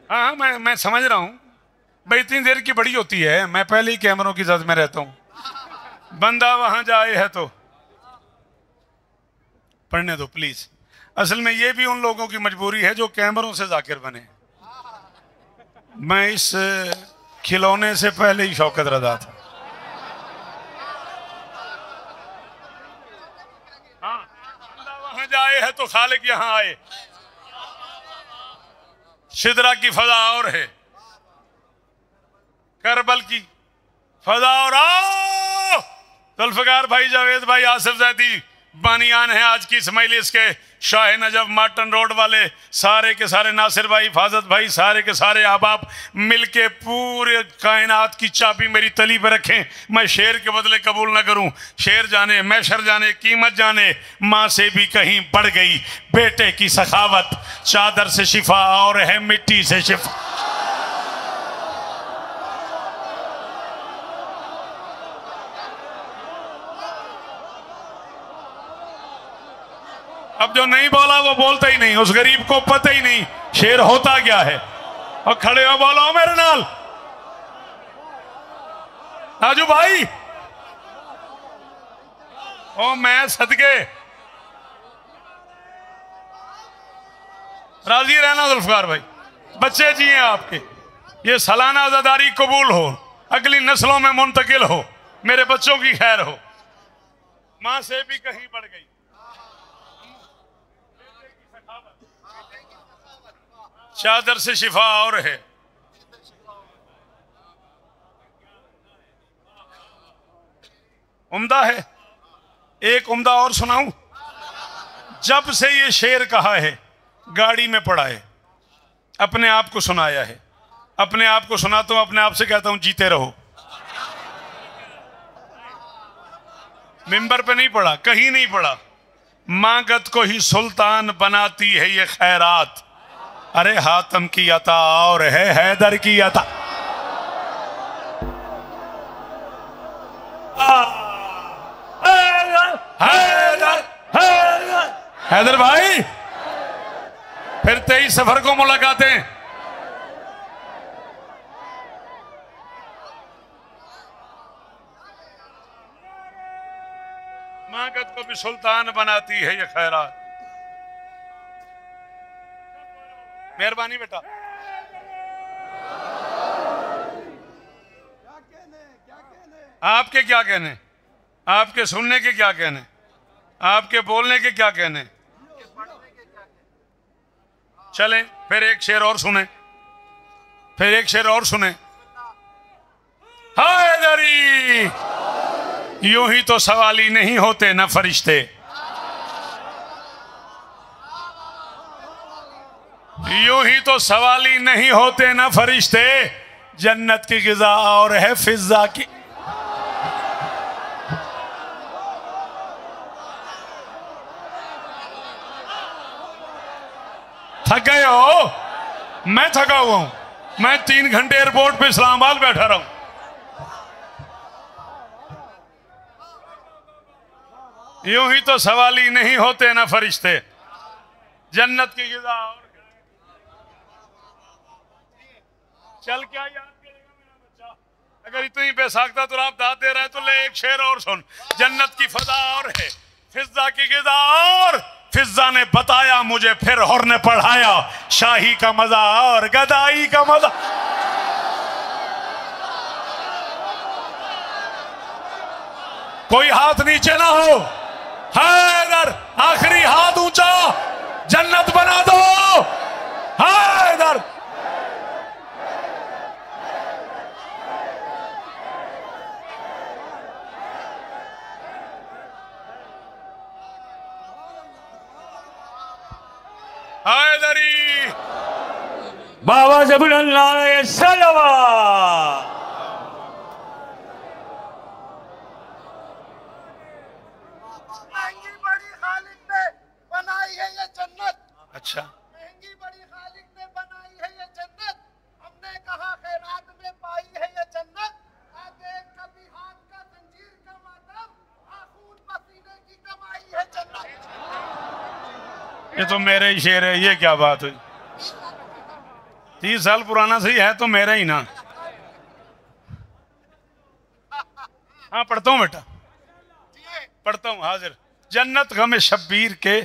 हाँ मैं समझ रहा हूं भाई, इतनी देर की बड़ी होती है, मैं पहले ही कैमरों की जद में रहता हूं। बंदा वहां जाए है तो पढ़ने दो प्लीज। असल में ये भी उन लोगों की मजबूरी है जो कैमरों से जाकिर बने। मैं इस खिलौने से पहले ही शौकत रजा था। हाँ, बंदा वहां जाए है तो खालिक यहां आए, सिदरा की फजा और है, करबल की फजा और। आओ जुल्फकार भाई, जावेद भाई, आसिफ जैदी बानियान है आज की इस मजलिस के, शाह नजफ मार्टन रोड वाले सारे के सारे, नासिर भाई, हिफाजत भाई, सारे के सारे अहबाब मिलके पूरे कायनात की चाबी मेरी तली पर रखें। मैं शेर के बदले कबूल ना करूं। शेर जाने, मैशर जाने, कीमत जाने, माँ से भी कहीं बढ़ गई बेटे की सखावत, चादर से शिफा और है मिट्टी से शिफा। अब जो नहीं बोला वो बोलता ही नहीं, उस गरीब को पता ही नहीं शेर होता क्या है। और खड़े हो बोलो मेरे नाल, राजू भाई। ओ मैं सदके, राजी रहना जुल्फकार भाई, बच्चे जिए आपके, ये सालाना आजादारी कबूल हो, अगली नस्लों में मुंतकिल हो, मेरे बच्चों की खैर हो। मां से भी कहीं बढ़ गई, चादर से शिफा और है। उम्दा है। एक उम्दा और सुनाऊं। जब से ये शेर कहा है गाड़ी में पड़ा है, अपने आप को सुनाया है, अपने आप को सुनाता हूं, अपने आप से कहता हूं जीते रहो। मिंबर पे नहीं पड़ा, कहीं नहीं पड़ा। मांगत को ही सुल्तान बनाती है ये खैरात, अरे हातम की अता और है हैदर की अता। हैदर भाई, फिर 23 सफर को मुलाकातें। मांगत को भी सुल्तान बनाती है ये खैरात। मेहरबानी बेटा। आपके क्या कहने, आपके सुनने के क्या कहने, आपके बोलने के क्या कहने। चलें फिर एक शेर और सुने, फिर एक शेर और सुने। हैदरी, यूं ही तो सवाली नहीं होते न फरिश्ते, यूं ही तो सवाली नहीं होते न फरिश्ते, जन्नत की गिज़ा और है फिज़्ज़ा की। थक गए हो? मैं थका हुआ हूं, मैं 3 घंटे एयरपोर्ट पे इस्लामाबाद बैठा रहा हूं। यूं ही तो सवाली नहीं होते ना फरिश्ते, जन्नत की गिज़ा और। चल क्या याद करेगा मेरा बच्चा, अगर इतनी बेसाख्ता तो आप दाद दे रहे हैं तो ले एक शेर और सुन। जन्नत की फजा और है, फिज़्ज़ा की गिज़ा और, फिज़्ज़ा ने बताया मुझे फिर और ने पढ़ाया, शाही का मजा और गदाई का मजा। कोई हाथ नीचे ना हो, हैदर आखिरी हाथ ऊंचा, जन्नत बना दो हैदर। हैदरी। बाबा ज़बीरुल्लाह सल्लल्लाहु। महंगी बड़ी खालिक ने बनाई है ये जन्नत। अच्छा, महंगी बड़ी खालिक ने बनाई है ये जन्नत। हमने कहा खैरात में पाई है ये जन्नत। देख कभी हाथ का जंजीर का मातम, खून पसीने की कमाई है जन्नत। ये तो मेरे ही शेर है। ये क्या बात हुई? 30 साल पुराना सही है तो मेरा ही ना। हाँ पढ़ता हूँ बेटा, पढ़ता हूँ। हाजिर। जन्नत गम शब्बीर के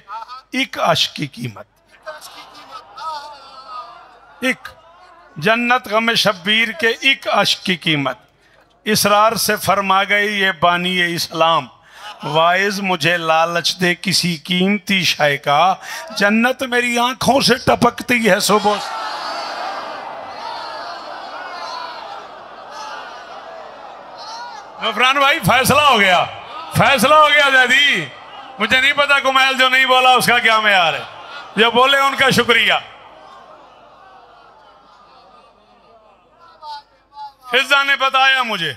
एक अश्क की कीमत। एक जन्नत गम शब्बीर के एक अश्क की कीमत। इसरार से फरमा गई ये बानी इस्लाम, वाइज मुझे लालच दे किसी कीमती शय का। जन्नत मेरी आंखों से टपकती है सुबह। गफरान भाई फैसला हो गया, फैसला हो गया दादी। मुझे नहीं पता कुमैल जो नहीं बोला उसका क्या मेयार है, जो बोले उनका शुक्रिया। फिजा ने बताया मुझे,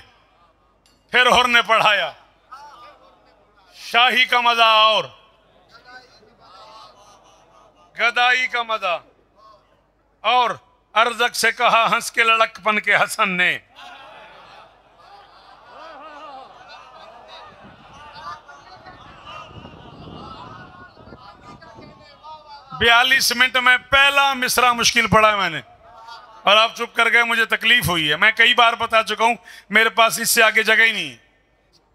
फिर हुर ने पढ़ाया। शाही का मजा और गदाई का मजा। और अरजक से कहा हंस के लड़कपन के हसन ने। 42 मिनट में पहला मिसरा मुश्किल पड़ा मैंने, और आप चुप कर गए। मुझे तकलीफ हुई है। मैं कई बार बता चुका हूं मेरे पास इससे आगे जगह ही नहीं है।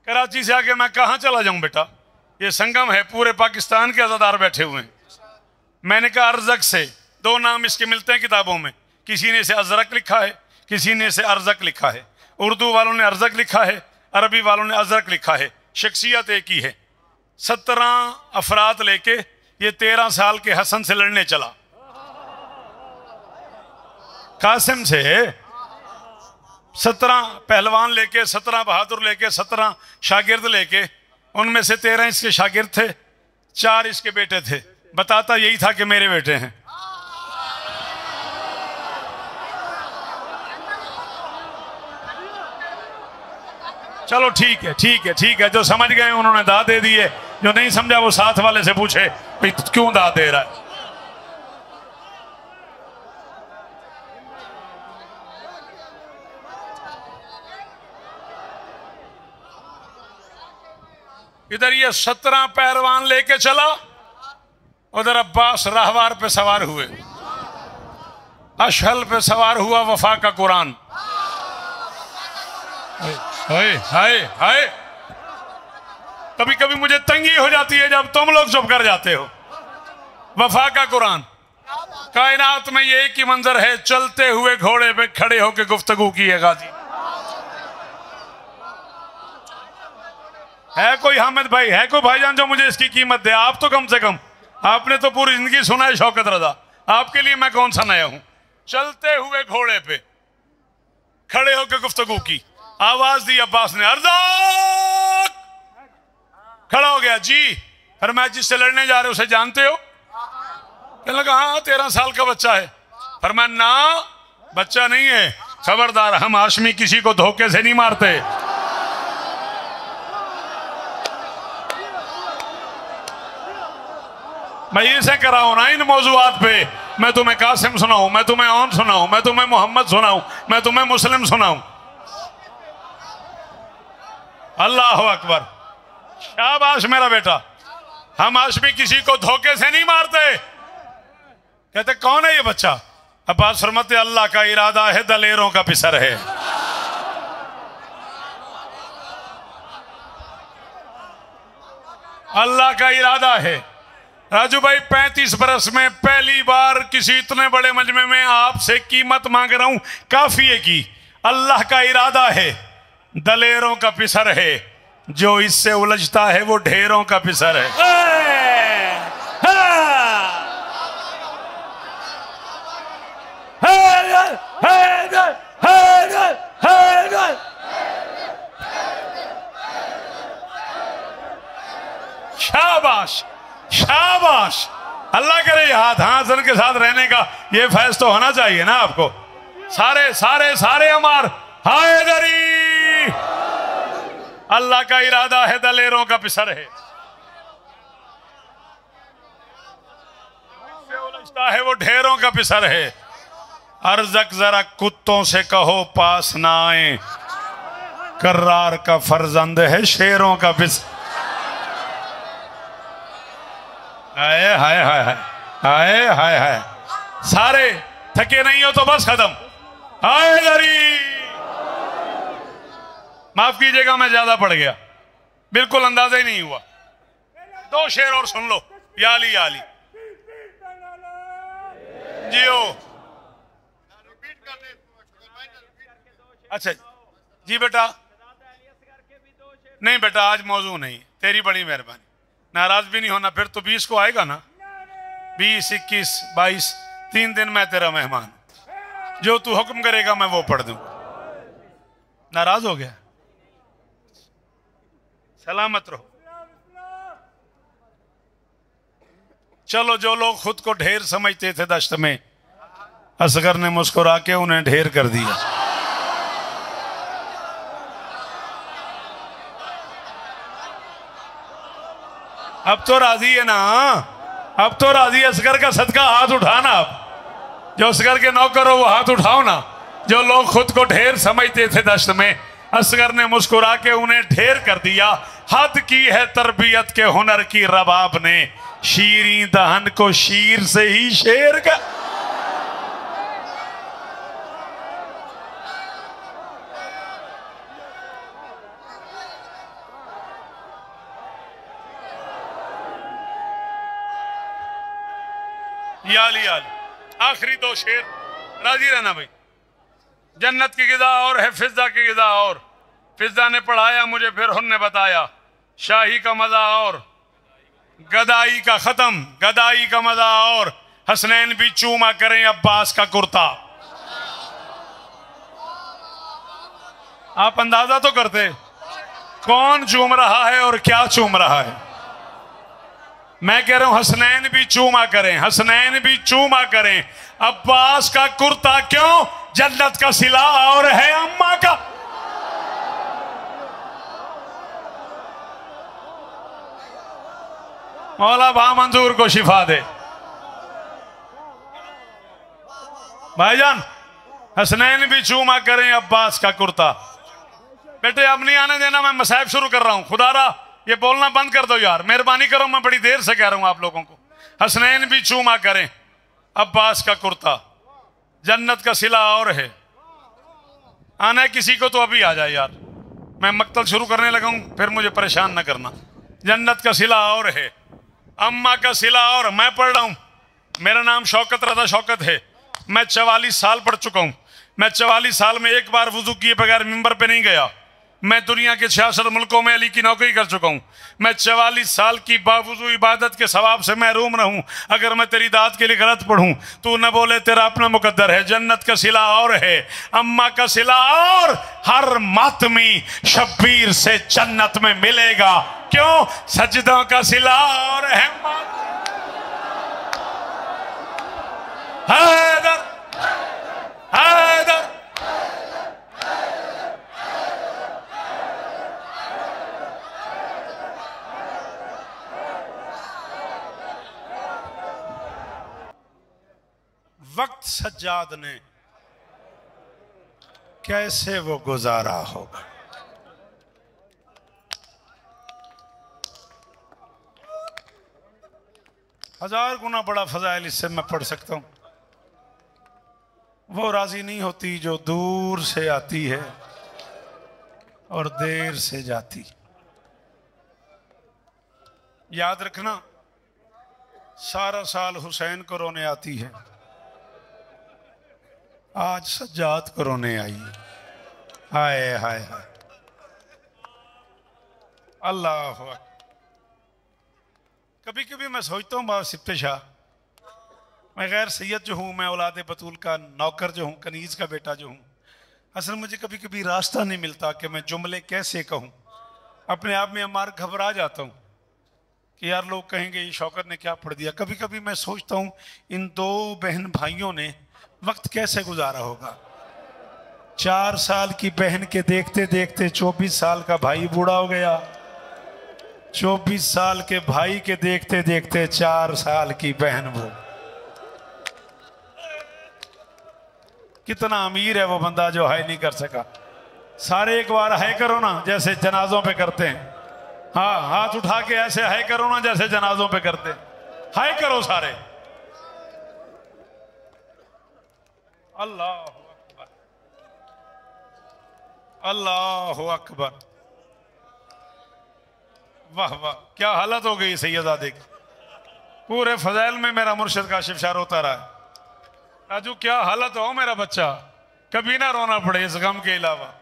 कराची से आगे मैं कहां चला जाऊं बेटा? ये संगम है, पूरे पाकिस्तान के अज़ादार बैठे हुए हैं। मैंने कहा अरजक से 2 नाम इसके मिलते हैं किताबों में। किसी ने इसे अजरक लिखा है, किसी ने इसे अरजक लिखा है। उर्दू वालों ने अरजक लिखा है, अरबी वालों ने अजरक लिखा है। शख्सियत एक ही है। 17 अफराद लेके ये 13 साल के हसन से लड़ने चला। कासिम से 17 पहलवान लेके, 17 बहादुर लेके, 17 शागिर्द लेके, उनमें से 13 इसके शागिर्द थे, 4 इसके बेटे थे। बताता यही था कि मेरे बेटे हैं। चलो ठीक है, ठीक है, ठीक है। जो समझ गए उन्होंने दाद दे दी है, जो नहीं समझा वो साथ वाले से पूछे भाई क्यों दाद दे रहा है। इधर ये 17 पहलवान लेके चला, उधर अब्बास राहवार पे सवार हुए, अशहल पे सवार हुआ वफा का कुरान। हाय हाय हाय। कभी कभी मुझे तंगी हो जाती है जब तुम लोग चुप कर जाते हो। वफा का कुरान। कायनात में ये एक ही मंजर है, चलते हुए घोड़े पे खड़े होकर गुफ्तगू की है गाजी। है कोई हामिद भाई, है कोई भाईजान जो मुझे इसकी कीमत दे? आप तो कम से कम, आपने तो पूरी जिंदगी सुना है शौकत रजा। आपके लिए मैं कौन सा नया हूं? चलते हुए घोड़े पे खड़े होकर गुफ्तगू की। आवाज दी अब्बास ने, अरज़ाक। खड़ा हो गया जी। फिर मैं जिससे लड़ने जा रहे उसे जानते हो? कहने लगा हाँ 13 साल का बच्चा है। फिर मैं ना बच्चा नहीं है, खबरदार, हम हाशमी किसी को धोखे से नहीं मारते। मैं इसे कराऊं ना इन मौजूआत पे। मैं तुम्हें कासिम सुनाऊं, मैं तुम्हें औन सुनाऊं, मैं तुम्हें मोहम्मद सुनाऊं, मैं तुम्हें मुस्लिम सुनाऊं। अल्लाह अकबर। शाबाश मेरा बेटा। हम हाशमी किसी को धोखे से नहीं मारते। कहते कौन है ये बच्चा? अब्बास फरमाते अल्लाह का इरादा है, दलेरों का पिसर है। अल्लाह का इरादा है। राजू भाई 35 बरस में पहली बार किसी इतने बड़े मजमे में आपसे कीमत मांग रहा हूं काफिये की। अल्लाह का इरादा है, दलेरों का पिसर है। जो इससे उलझता है वो ढेरों का पिसर है। शाबाश शाबाश। अल्लाह करे हाथ हसन के साथ रहने का ये फैज तो होना चाहिए ना आपको। सारे सारे सारे अमार हैदरी, अल्लाह का इरादा है दलेरों का पिसर है, उलझता है वो ढेरों का पिसर है। अर्जक जरा कुत्तों से कहो पास ना आए, कर्रार का फर्जंद है शेरों का पिसर। हाय हाय हाय हाय हाय हाय हाय, सारे थके नहीं हो तो बस खत्म। हैदरी, माफ कीजिएगा मैं ज्यादा पड़ गया, बिल्कुल अंदाजा ही नहीं हुआ। 2 शेर और सुन लो, याली याली जियो। अच्छा जी बेटा, नहीं बेटा आज मौजू नहीं, तेरी बड़ी मेहरबानी, नाराज भी नहीं होना। फिर तो 20 को आएगा ना, 20, 21, 22, 3 दिन मैं तेरा मेहमान, जो तू हुक्म करेगा मैं वो पढ़ दूं। नाराज हो गया, सलामत रहो। चलो, जो लोग खुद को ढेर समझते थे दश्त में, असगर ने मुस्कुरा के उन्हें ढेर कर दिया। अब तो राजी है ना, अब तो राजी। असगर का सदका हाथ उठाना, अब जो असगर के नौकर हो वो हाथ उठाओ ना। जो लोग खुद को ढेर समझते थे दश्त में, असगर ने मुस्कुरा के उन्हें ढेर कर दिया। हद की है तरबियत के हुनर की रबाब ने, शीरी दहन को शीर से ही शेर का। याली याली, आखिरी 2 शेर, राजी रहना भाई। जन्नत की गिज़ा और है फिजा की गिज़ा और, फिजा ने पढ़ाया मुझे फिर हुन बताया। शाही का मजा और गदाई का खत्म, गदाई का मजा और, हसनैन भी चूमा करें अब्बास का कुर्ता। आप अंदाजा तो करते कौन चूम रहा है और क्या चूम रहा है। मैं कह रहा हूं हसनैन भी चूमा करें, हसनैन भी चूमा करें अब्बास का कुर्ता। क्यों? जन्नत का सिला और है अम्मा का। मौला भा मंजूर को शिफा दे। भाईजान, हसनैन भी चूमा करें अब्बास का कुर्ता। बेटे अब नहीं आने देना, मैं मसाइब शुरू कर रहा हूं। खुदारा ये बोलना बंद कर दो यार, मेहरबानी करो, मैं बड़ी देर से कह रहा हूं आप लोगों को। हसनैन भी चूमा करें अब्बास का कुर्ता, जन्नत का सिला और है। आना है किसी को तो अभी आ जाए यार, मैं मक्तल शुरू करने लगा हूं, फिर मुझे परेशान न करना। जन्नत का सिला और है, अम्मा का सिला और। मैं पढ़ रहा हूं, मेरा नाम शौकत रजा शौकत है, मैं 44 साल पढ़ चुका हूं। मैं 44 साल में एक बार वुजू किए बगैर मिंबर पे नहीं गया। मैं दुनिया के 66 मुल्कों में अली की नौकरी कर चुका हूं। मैं 44 साल की बावजूद इबादत के सवाब से महरूम रहूं। अगर मैं तेरी दाद के लिए गलत पढ़ूं, तू न बोले तेरा अपना मुकद्दर है। जन्नत का सिला और है, अम्मा का सिला और, हर मातमी शब्बीर से जन्नत में मिलेगा। क्यों? सजदों का सिला और है। हैदर हैदर वक्त सज्जाद ने कैसे वो गुजारा होगा। हजार गुना बड़ा फजाइल इससे मैं पढ़ सकता हूं। वो राजी नहीं होती जो दूर से आती है और देर से जाती। याद रखना, सारा साल हुसैन को रोने आती है, आज सज्जाद को रोने आई है। हाय हाय हाय, अल्लाह अकबर। कभी कभी मैं सोचता हूँ बाबा सिप्ते शाह, मैं गैर सैयद जो हूँ, मैं औलाद बतूल का नौकर जो हूँ, कनीज का बेटा जो हूँ, असल मुझे कभी कभी रास्ता नहीं मिलता कि मैं जुमले कैसे कहूँ। अपने आप में अमार घबरा जाता हूँ। कि यार लोग कहेंगे ये शौकत ने क्या पढ़ दिया। कभी कभी मैं सोचता हूँ इन दो बहन भाइयों ने वक्त कैसे गुजारा होगा। 4 साल की बहन के देखते देखते 24 साल का भाई बूढ़ा हो गया, 24 साल के भाई के देखते देखते 4 साल की बहन वो। कितना अमीर है वो बंदा जो हाय नहीं कर सका। सारे एक बार हाय करो ना, जैसे जनाजों पे करते हैं। हाँ, हाथ उठा के ऐसे हाय करो ना जैसे जनाजों पे करते हैं। हाय करो सारे। अल्लाह अकबर, अल्लाह अकबर। वाह वाह, क्या हालत हो गई सैयदादे की। पूरे फजैल में मेरा मुर्शिद का शिफशार होता रहा है। राजू क्या हालत हो मेरा बच्चा, कभी ना रोना पड़े इस गम के अलावा।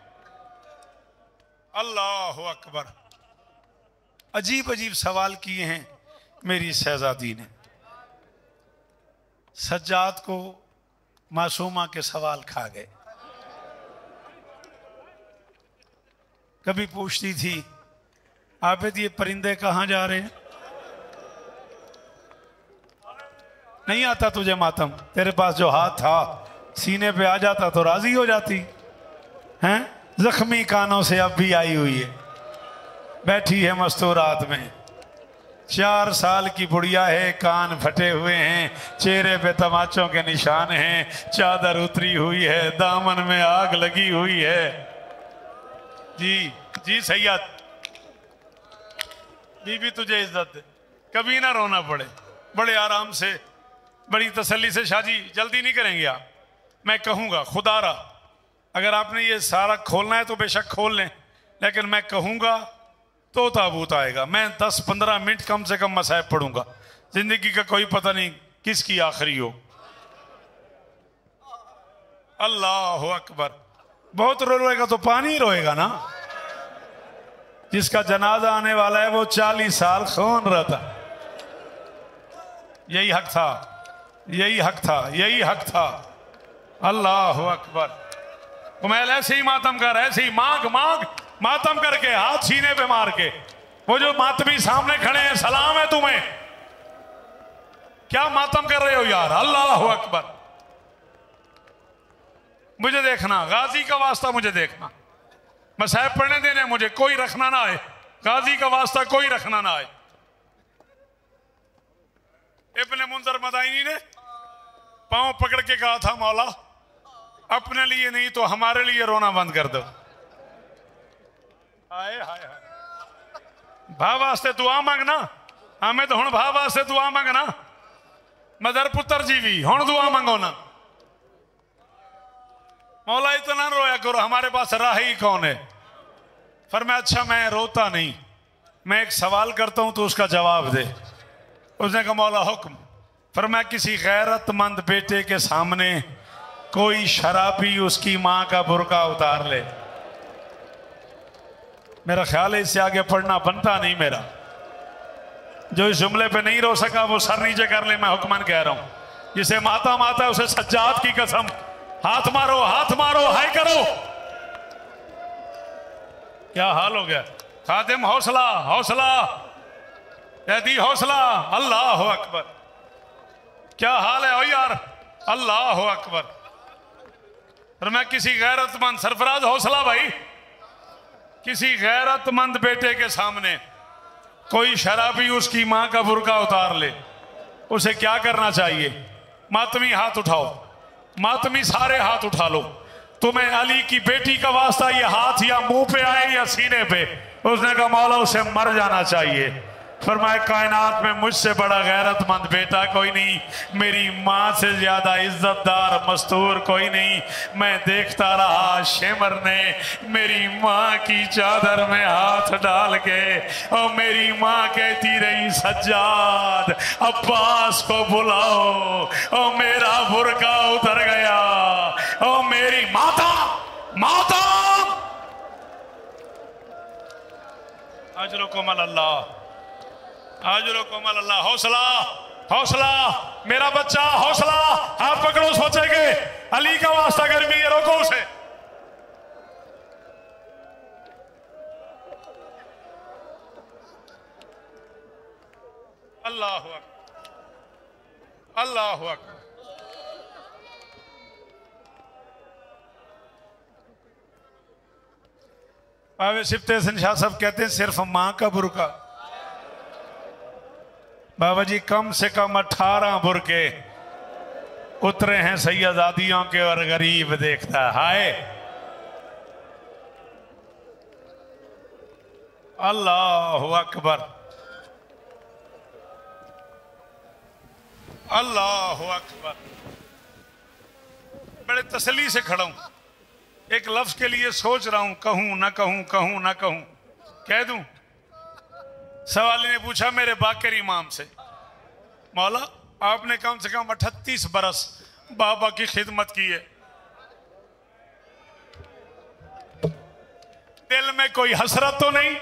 अल्लाह अकबर। अजीब अजीब सवाल किए हैं मेरी शहजादी ने। सज्जाद को मासूमा के सवाल खा गए। कभी पूछती थी आबिद ये परिंदे कहां जा रहे हैं? नहीं आता तुझे मातम? तेरे पास जो हाथ था सीने पे आ जाता तो राजी हो जाती हैं। जख्मी कानों से अब भी आई हुई है, बैठी है मस्तूरात में। 4 साल की बुढ़िया है, कान फटे हुए हैं, चेहरे पे तमाचों के निशान हैं, चादर उतरी हुई है, दामन में आग लगी हुई है। जी जी सैयद, बीबी तुझे इज्जत दे, कभी ना रोना पड़े। बड़े आराम से, बड़ी तसल्ली से। शाहजी जल्दी नहीं करेंगे आप, मैं कहूँगा खुदारा अगर आपने ये सारा खोलना है तो बेशक खोल लें, लेकिन मैं कहूँगा तो ताबूत आएगा। मैं 10-15 मिनट कम से कम मसाइब पढ़ूंगा। जिंदगी का कोई पता नहीं किसकी आखिरी हो। अल्लाह अकबर। बहुत रोएगा तो पानी रोएगा ना। जिसका जनाजा आने वाला है वो 40 साल खून रहता। यही हक था, यही हक था, यही हक था। अल्लाह अकबर। कुमैल ऐसे ही मातम कर, ऐसे ही मांग मांग मातम करके, हाथ सीने पे मार के। वो जो मातमी सामने खड़े हैं, सलाम है तुम्हें, क्या मातम कर रहे हो यार। अल्लाह अकबर। मुझे देखना, गाजी का वास्ता मुझे देखना, मसाइब पढ़ने देने मुझे, कोई रखना ना आए, गाजी का वास्ता कोई रखना ना आए। इब्ने मुंजर मदाइनी ने पांव पकड़ के कहा था मौला अपने लिए नहीं तो हमारे लिए रोना बंद कर दो। हाय हाय हाय। भा वास्ते दुआ मांगना, हमें तो हुण भा वास्ते दुआ मांगना। मदर पुत्र जीवी हुण दुआ मांगो ना। मौला इतना रोया करो, हमारे पास राह ही कौन है। फरमाया अच्छा मैं रोता नहीं, मैं एक सवाल करता हूं तो उसका जवाब दे। उसने कहा मौला हुक्म। फरमाया किसी गैरतमंद बेटे के सामने कोई शराबी उसकी मां का बुर्का उतार ले, मेरा ख्याल है इससे आगे पढ़ना बनता नहीं मेरा। जो इस जुमले पे नहीं रो सका वो सर नीचे कर ले, मैं हुक्मन कह रहा हूं। जिसे माता माता है उसे सज्जाद की कसम, हाथ मारो, हाथ मारो, हाय करो। क्या हाल हो गया खादिम। हौसला हौसला दी हौसला। अल्लाह अकबर। क्या हाल है ओ यार। अल्लाह अकबर। और मैं किसी गैरतमंद, सरफराज हौसला भाई, किसी गैरतमंद बेटे के सामने कोई शराबी उसकी मां का बुर्का उतार ले, उसे क्या करना चाहिए? मातमी हाथ उठाओ, मातमी सारे हाथ उठा लो। तुम्हें अली की बेटी का वास्ता ये हाथ या मुंह पे आए या सीने पे। उसने कहा मौला उसे मर जाना चाहिए। फरमाए कायनात में मुझसे बड़ा गैरतमंद बेटा कोई नहीं, मेरी माँ से ज्यादा इज्जतदार मस्तूर कोई नहीं। मैं देखता रहा शेमर ने मेरी माँ की चादर में हाथ डाल के, और मेरी माँ कहती रही सज्जाद अब्बास को बुलाओ, और मेरा बुर्का उतर गया। और मेरी माता माता अजरो कोमल अल्लाह, आजरो कोमल अल्लाह। हौसला हौसला मेरा बच्चा, हौसला। हाथ पकड़ो, सोचेंगे अली का वास्ता गर्मी है, रोको उसे। अल्लाह अकबर, अल्लाह अकबर। आवे सिफ्ते हसन शाह साहब कहते हैं सिर्फ मां का बुरका, बाबा जी कम से कम 18 बुरके उतरे हैं सैयदादियों के और गरीब देखता हाय। अल्लाह अकबर, अल्लाह अकबर। बड़े तसल्ली से खड़ा हूं, एक लफ्ज के लिए सोच रहा हूं कहूं ना कहूं, कहूं ना कहूं, कह दूं। सवाली ने पूछा मेरे बाकर इमाम से, मौला आपने कम से कम 38 बरस बाबा की खिदमत की है, दिल में कोई हसरत तो नहीं?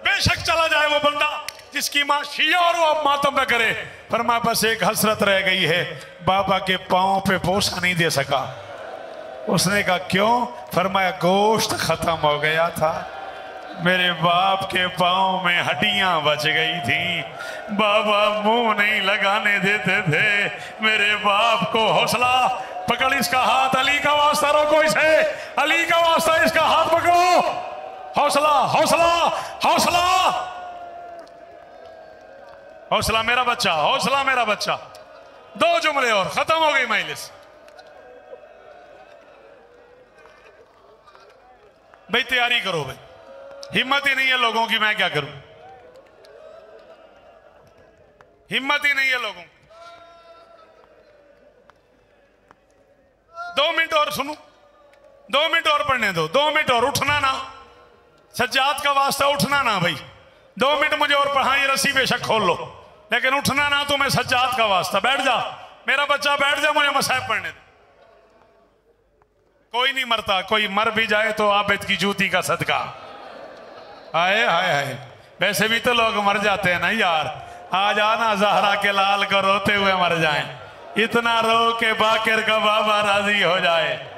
बेशक चला जाए वो बंदा जिसकी मां शिया और वो अब मातम न करे, पर मां बस एक हसरत रह गई है, बाबा के पांव पे बोसा नहीं दे सका। उसने कहा क्यों? फरमाया गोश्त खत्म हो गया था, मेरे बाप के पांव में हड्डियां बच गई थी, बाबा मुंह नहीं लगाने देते थे मेरे बाप को। हौसला पकड़ इसका हाथ, अली का वास्ता, रोको इसे, अली का वास्ता, इसका हाथ पकड़ो। हौसला हौसला हौसला हौसला मेरा बच्चा, हौसला मेरा बच्चा। 2 जुमले और खत्म हो गई मजलिस। भाई तैयारी करो भाई, हिम्मत ही नहीं है लोगों की, मैं क्या करूं, हिम्मत ही नहीं है लोगों। 2 मिनट और सुनो, 2 मिनट और पढ़ने दो, 2 मिनट और, उठना ना, सज्जाद का वास्ता उठना ना भाई, 2 मिनट मुझे और पढ़ा, ये रस्सी बेशक खोल लो लेकिन उठना ना, तुम्हें सज्जाद का वास्ता। बैठ जा मेरा बच्चा, बैठ जा, मुझे मसाइब पढ़ने दो। कोई नहीं मरता, कोई मर भी जाए तो आबिद की जूती का सदका। हाय हाय हाय, वैसे भी तो लोग मर जाते हैं ना यार, आ जाना ज़हरा के लाल को रोते हुए मर जाएं, इतना रो के बाकर का बाबा राजी हो जाए।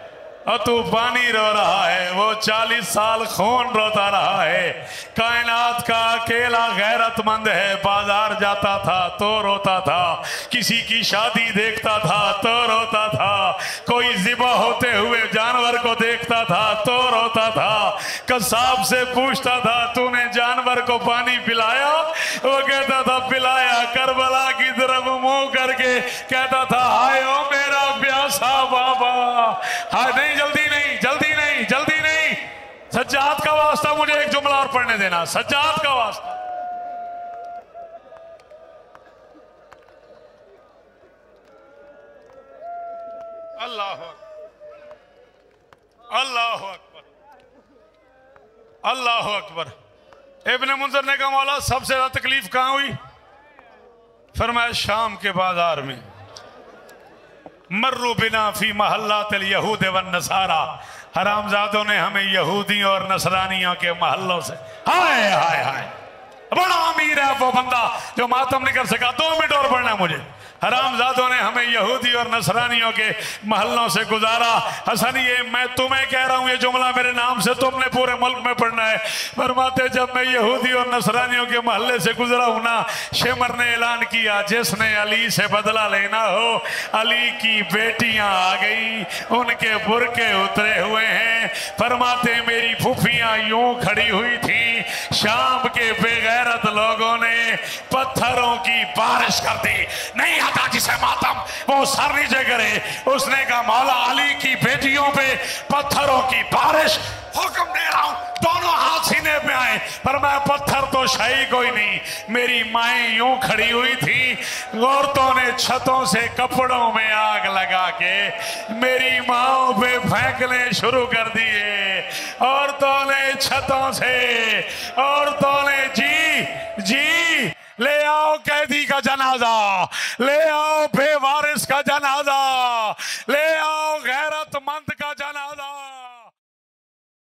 और तू पानी रो रहा है, वो 40 साल खून रोता रहा है, कायनात का अकेला गैरतमंद है, बाजार जाता था तो रोता था, किसी की शादी देखता था तो रोता था, कोई ज़िबा होते हुए जानवर को देखता था तो रोता था, कसाब से पूछता था तूने जानवर को पानी पिलाया, वो कहता था पिलाया, करबला की तरफ मुंह करके कहता था हाय ओ मेरा प्यासा बाबा, हाय नहीं, जल्दी नहीं, जल्दी नहीं, जल्दी नहीं। सज्जाद का वास्ता मुझे एक जुमला और पढ़ने देना, सज्जाद का वास्ता। अल्लाह अल्लाह अकबर, अल्लाह अकबर। इब्ने मुंज़र ने कहा मौला सबसे ज्यादा तकलीफ कहां हुई? फरमाया शाम के बाजार में। मर्रू बिना फी महल्लातिल यहूद वन नसारा, हरामजादों ने हमें यहूदियों और नसरानियों के महल्लों से, हाय हाय हाय, बड़ा अमीर है वो बंदा जो मातम नहीं कर सका। 2 मिनट और पढ़ना मुझे। हरामजादों ने हमें यहूदी और नसरानियों के महल्लों से गुजारा। हसन ये मैं तुम्हें कह रहा हूँ, ये जुमला मेरे नाम से तुमने पूरे मुल्क में पढ़ना है। फरमाते जब मैं यहूदी और नसरानियों के महल्ले से गुजरा हूं ना, शेमर ने ऐलान किया जिसने अली से बदला लेना हो, अली की बेटियां आ गई, उनके बुरके उतरे हुए हैं। फरमाते मेरी फूफियां यूं खड़ी हुई थी, शाम के बेगैरत लोगों ने पत्थरों की बारिश कर दी। नहीं आता जिसे मातम वो सर नीचे करे। उसने कहा मौला अली की बेटियों पे पत्थरों की बारिश, हुक्म दे रहा हूं दोनों हाथ सीने पे आए। पर मैं पत्थर तो शाही कोई नहीं, मेरी माएं यूं खड़ी हुई थी, औरतों ने छतों से कपड़ों में आग लगा के मेरी माओं पे फेंकने शुरू कर दिए। औरतों ने छतों से, औरतों ने जी ले आओ कैदी का जनाजा, ले आओ